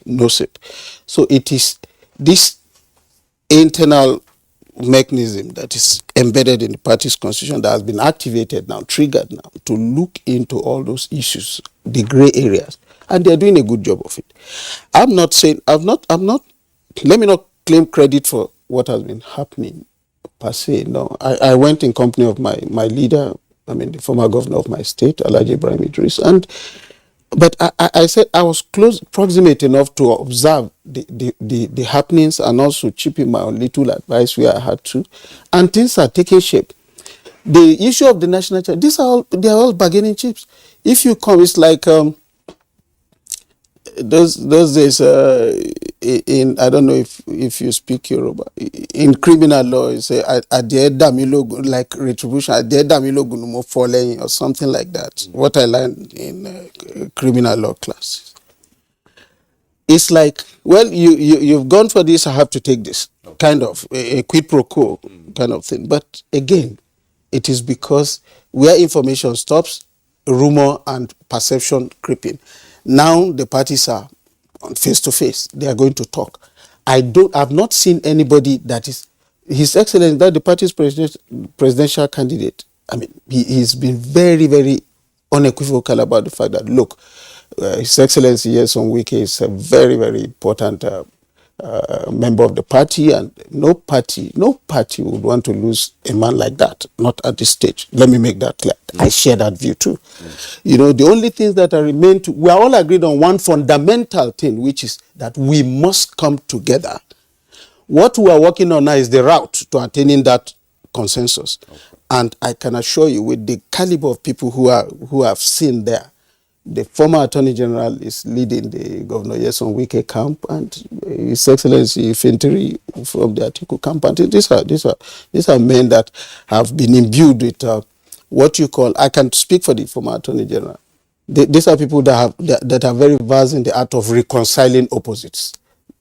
knows it. So it is this internal mechanism that is embedded in the party's constitution that has been activated now, triggered now, to look into all those issues, the gray areas, and they're doing a good job of it. Let me not claim credit for what has been happening per se. No, I went in company of my leader, the former governor of my state, Alhaji Ibrahim Idris, but I said I was proximate enough to observe the happenings and also chip in my own little advice where I had to, and things are taking shape. The issue of the national church, they are all bargaining chips. If you come, it's like those days in, I don't know if you speak Yoruba, in criminal law, you say like retribution, or something like that. What I learned in criminal law classes. It's like, well, you've gone for this, I have to take this, kind of a quid pro quo kind of thing. But again, it is because where information stops, rumor and perception creeping. Now the parties are on face to face. They are going to talk. I've not seen anybody that is His Excellency, that the party's presidential candidate. I mean, he's been very, very unequivocal about the fact that, look, His Excellency Nyesom Wike is a very, very important member of the party, and no party would want to lose a man like that, not at this stage. Let me make that clear. I share that view too. You know, the only things that are remain we are all agreed on one fundamental thing, which is that we must come together. What we are working on now is the route to attaining that consensus. And I can assure you, with the caliber of people who have seen there, the former Attorney General is leading the Governor Nyesom Wike camp, and His Excellency Fintiri from the Atiku camp. And these are men that have been imbued with what you call, I can speak for the former Attorney General. These are people that are very versed in the art of reconciling opposites,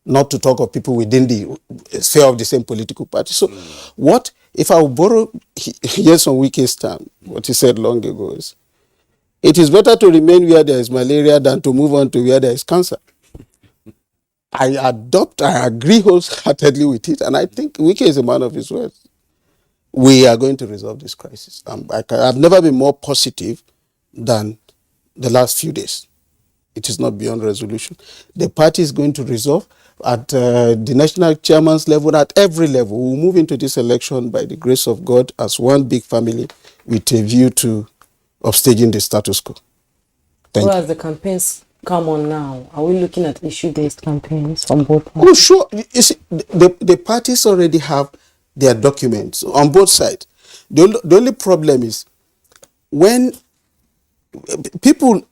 not to talk of people within the sphere of the same political party. So what, if I will borrow Nyesom Wike's term, what he said long ago is, it is better to remain where there is malaria than to move on to where there is cancer. I agree wholeheartedly with it, and I think Wike is a man of his words. We are going to resolve this crisis. I've never been more positive than the last few days. It is not beyond resolution. The party is going to resolve at the national chairman's level, at every level. We'll move into this election by the grace of God as one big family with a view to upstaging the status quo. Thank you. As the campaigns come on now, are we looking at issue-based campaigns from both parties? Oh, sure. You see, the parties already have their documents on both sides. The only problem is when people...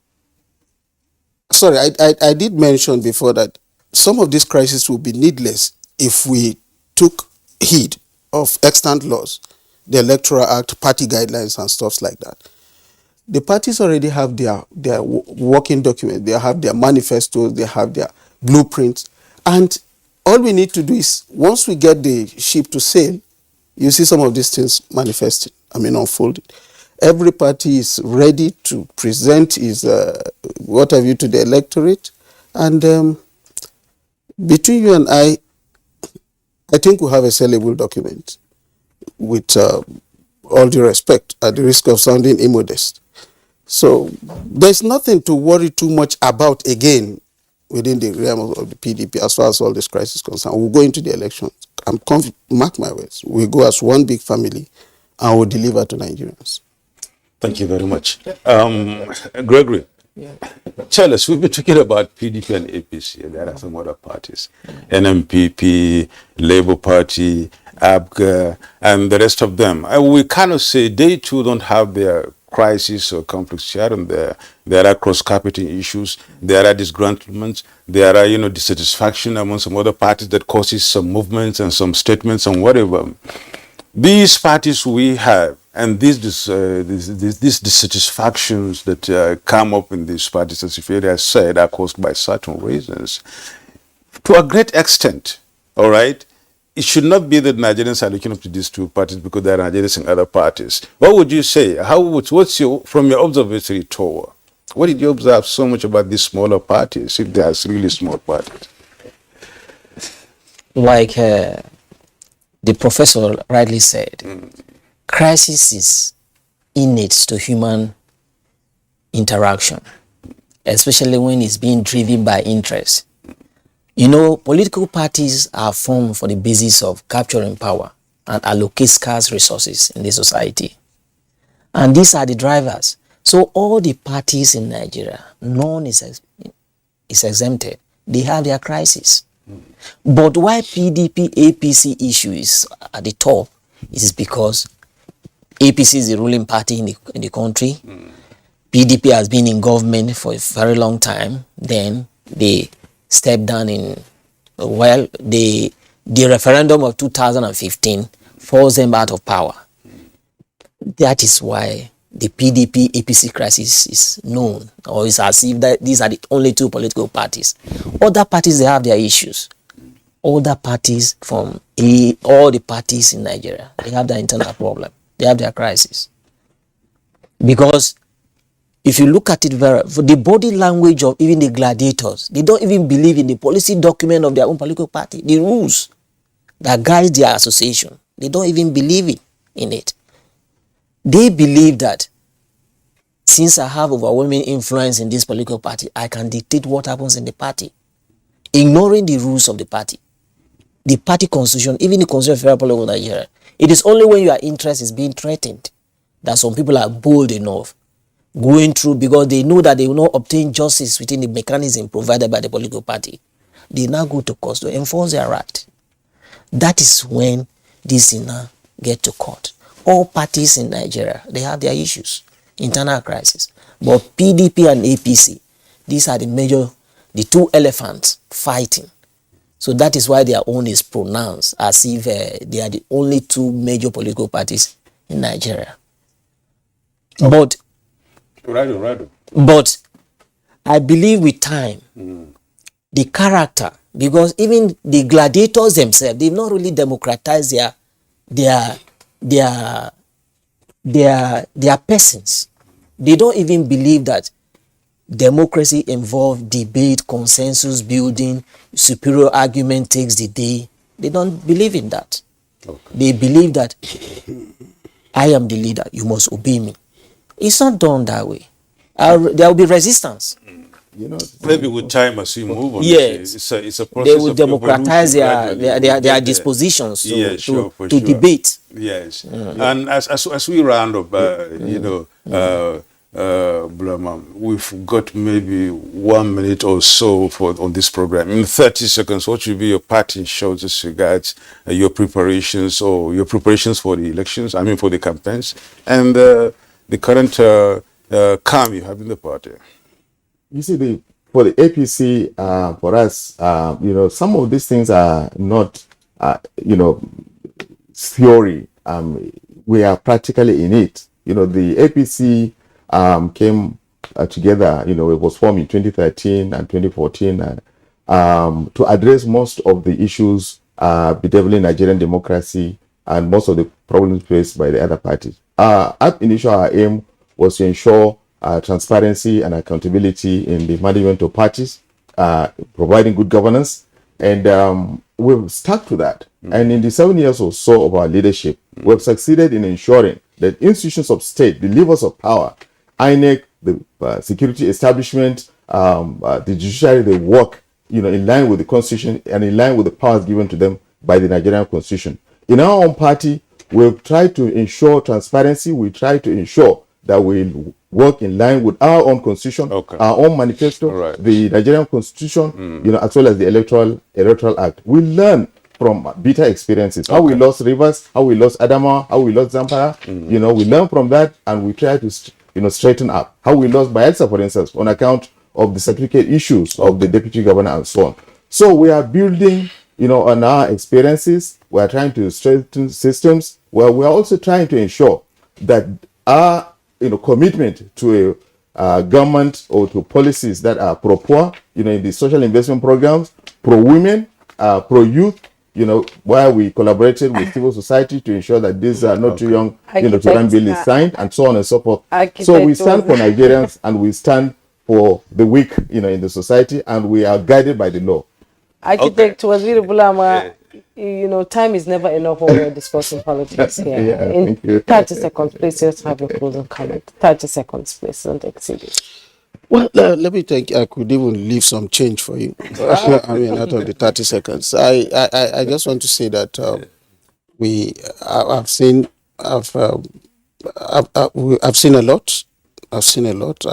Sorry, I did mention before that some of these crises will be needless if we took heed of extant laws, the Electoral Act, party guidelines, and stuff like that. The parties already have their working document, they have their manifestos, they have their blueprints. And all we need to do is, once we get the ship to sail, you see some of these things manifesting, unfolding. Every party is ready to present his what have you to the electorate. And between you and I think we have a sellable document, with all due respect, at the risk of sounding immodest. So there's nothing to worry too much about again within the realm of the PDP as far as all this crisis is concerned. We'll go into the elections. I'm confident, mark my words, we'll go as one big family and we'll deliver to Nigerians. Thank you very much. Gregory, tell us, we've been talking about PDP and APC, and there are some other parties, NMPP, Labour Party, ABGA, and the rest of them. We cannot say they too don't have their crisis or conflicts here and there. There are cross-carpeting issues, there are disgruntlements, there are, dissatisfaction among some other parties that causes some movements and some statements and whatever. These parties we have, and these dissatisfactions that come up in these parties, as Ifeanyi has said, are caused by certain reasons. To a great extent, all right, it should not be that Nigerians are looking up to these two parties because there are Nigerians in other parties. What would you say? From your observatory tour, what did you observe so much about these smaller parties, if they are really small parties? Like the professor rightly said, crisis is innate to human interaction, especially when it's being driven by interest. Political parties are formed for the basis of capturing power and allocate scarce resources in the society. And these are the drivers. So all the parties in Nigeria, none is exempted. They have their crisis. But why PDP, APC issue is at the top is because APC is the ruling party in the country. PDP has been in government for a very long time. Then they stepped down the referendum of 2015 forced them out of power. That is why the PDP APC crisis is known, or it's as if that these are the only two political parties. Other parties, they have their issues. Other parties from all the parties in Nigeria, they have their internal problem. They have their crisis. Because if you look at it for the body language of even the gladiators, they don't even believe in the policy document of their own political party, the rules that guide their association. They don't even believe in it. They believe that since I have overwhelming influence in this political party, I can dictate what happens in the party, ignoring the rules of the party, the party constitution, even the Constitution of Federal Republic of Nigeria. It is only when your interest is being threatened that some people are bold enough going through, because they know that they will not obtain justice within the mechanism provided by the political party. They now go to court to enforce their right. That is when these now get to court. All parties in Nigeria, they have their issues, internal crisis. But PDP and APC, these are the two elephants fighting. So that is why their own is pronounced as if they are the only two major political parties in Nigeria. But But I believe with time, the character, because even the gladiators themselves, they've not really democratized their persons. They don't even believe that democracy involves debate, consensus building, superior argument takes the day. They don't believe in that. Okay. They believe that I am the leader, you must obey me. It's not done that way. There will be resistance. Maybe with time as we move on, yes, it's a process. They will democratize their dispositions to debate. Yes, and as we round up, Blama, we've got maybe 1 minute or so on this program. In 30 seconds, what should be your parting shots as regards your preparations for the elections? I mean, for the campaigns and the current calm you have in the party. You see, for the APC, for us, some of these things are not, theory. We are practically in it. The APC came together. You know, it was formed in 2013 and 2014 to address most of the issues bedeviling Nigerian democracy and most of the problems faced by the other parties. At initial, our aim was to ensure transparency and accountability in the management of parties, providing good governance, and we've stuck to that. And in the 7 years or so of our leadership, we've succeeded in ensuring that institutions of state, the levers of power, INEC, the security establishment, the judiciary, they work, you know, in line with the constitution and in line with the powers given to them by the Nigerian constitution. In our own party, we've tried to ensure transparency. We try to ensure that we work in line with our own constitution, our own manifesto, the Nigerian constitution, you know, as well as the electoral act. We learn from bitter experiences, how we lost Rivers, how we lost Adamawa, how we lost Zamfara. You know, we learn from that and we try to, you know, straighten up. How we lost Bayelsa, for instance, on account of the certificate issues of the deputy governor and so on. So we are building, you know, on our experiences. We are trying to strengthen systems where we are also trying to ensure that our, you know, commitment to a government or to policies that are pro-poor, you know, in the social investment programs, pro-women, pro-youth, you know, where we collaborated with civil society to ensure that these are not too young, you know, to run bill is signed and so on and so forth. So we stand for Nigerians and we stand for the weak, you know, in the society, and we are guided by the law. Architect Waziri Bulama, you know, time is never enough when we're discussing politics here. Yeah, in thank you. 30 seconds, please, just have your closing comment. 30 seconds, please, don't exceed it. Well, let me think. I could even leave some change for you. I mean, out of the 30 seconds, I just want to say that I've seen a lot. I've seen a lot.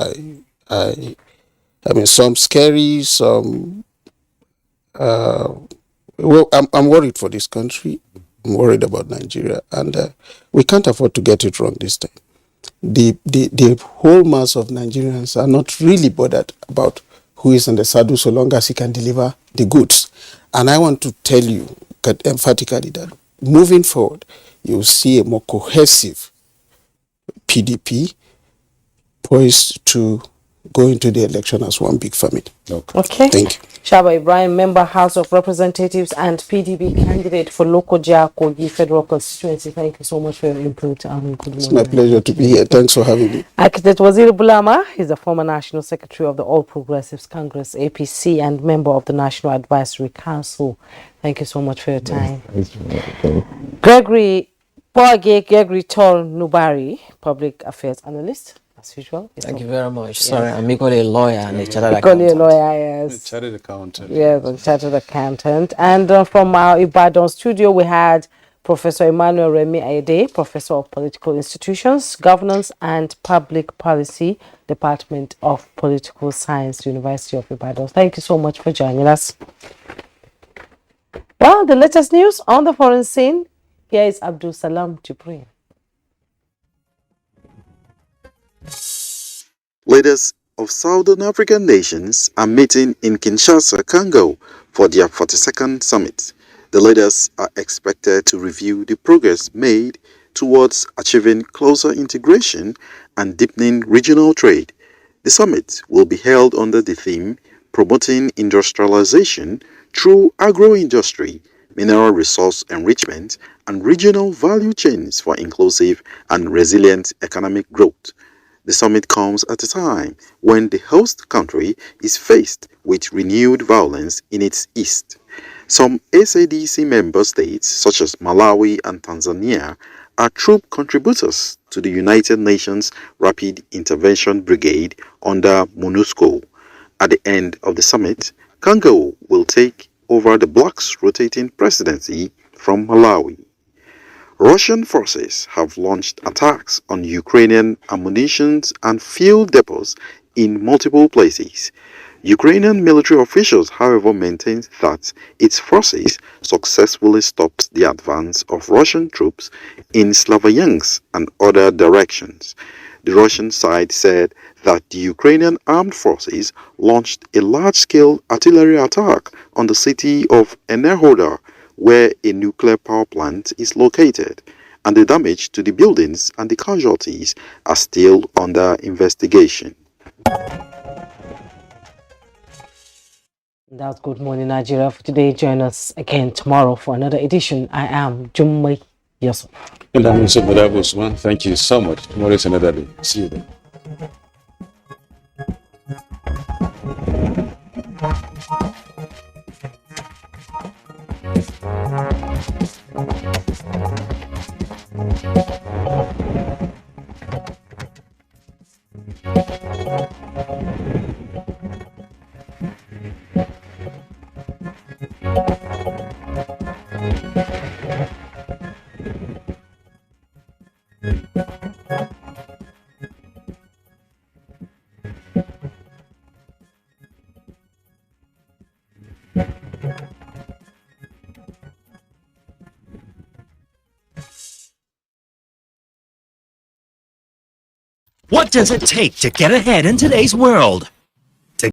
I mean, some scary, some. Well, I'm worried for this country. I'm worried about Nigeria, and we can't afford to get it wrong this time. The whole mass of Nigerians are not really bothered about who is in the saddle so long as he can deliver the goods. And I want to tell you emphatically that moving forward, you'll see a more cohesive PDP poised to go into the election as one big family. Okay. Thank you. Shaba Ibrahim, member House of Representatives and PDP candidate for Lokoja Kogi Federal Constituency. Thank you so much for your input. Good morning. It's my pleasure to be here. Thanks for having me. Architect Waziri Bulama is the former National Secretary of the All Progressives Congress, APC, and member of the National Advisory Council. Thank you so much for your time. Gregory Tol Nubari, Public Affairs Analyst. As usual. Thank you very much. Sorry, I'm equally a lawyer and a chartered accountant. Equally a lawyer, yes. Chartered accountant. Yes, a chartered accountant. And from our Ibadan studio, we had Professor Emmanuel Remi Ayede, Professor of Political Institutions, Governance and Public Policy, Department of Political Science, University of Ibadan. Thank you so much for joining us. Well, the latest news on the foreign scene. Here is Abdul Salam Jibrin. Leaders of Southern African nations are meeting in Kinshasa, Congo for their 42nd summit. The leaders are expected to review the progress made towards achieving closer integration and deepening regional trade. The summit will be held under the theme Promoting Industrialization through Agro-Industry, Mineral Resource Enrichment, and Regional Value Chains for Inclusive and Resilient Economic Growth. The summit comes at a time when the host country is faced with renewed violence in its east. Some SADC member states, such as Malawi and Tanzania, are troop contributors to the United Nations Rapid Intervention Brigade under MONUSCO. At the end of the summit, Congo will take over the bloc's rotating presidency from Malawi. Russian forces have launched attacks on Ukrainian ammunition and fuel depots in multiple places. Ukrainian military officials, however, maintain that its forces successfully stopped the advance of Russian troops in Slavyansk and other directions. The Russian side said that the Ukrainian armed forces launched a large-scale artillery attack on the city of Enerhodar, where a nuclear power plant is located. and the damage to the buildings and the casualties are still under investigation. That's Good Morning Nigeria for today. Join us again tomorrow for another edition. I am Jummai Yusuf. And I'm Mr. Usman. Thank you so much. Tomorrow is another day. See you then. What does it take to get ahead in today's world?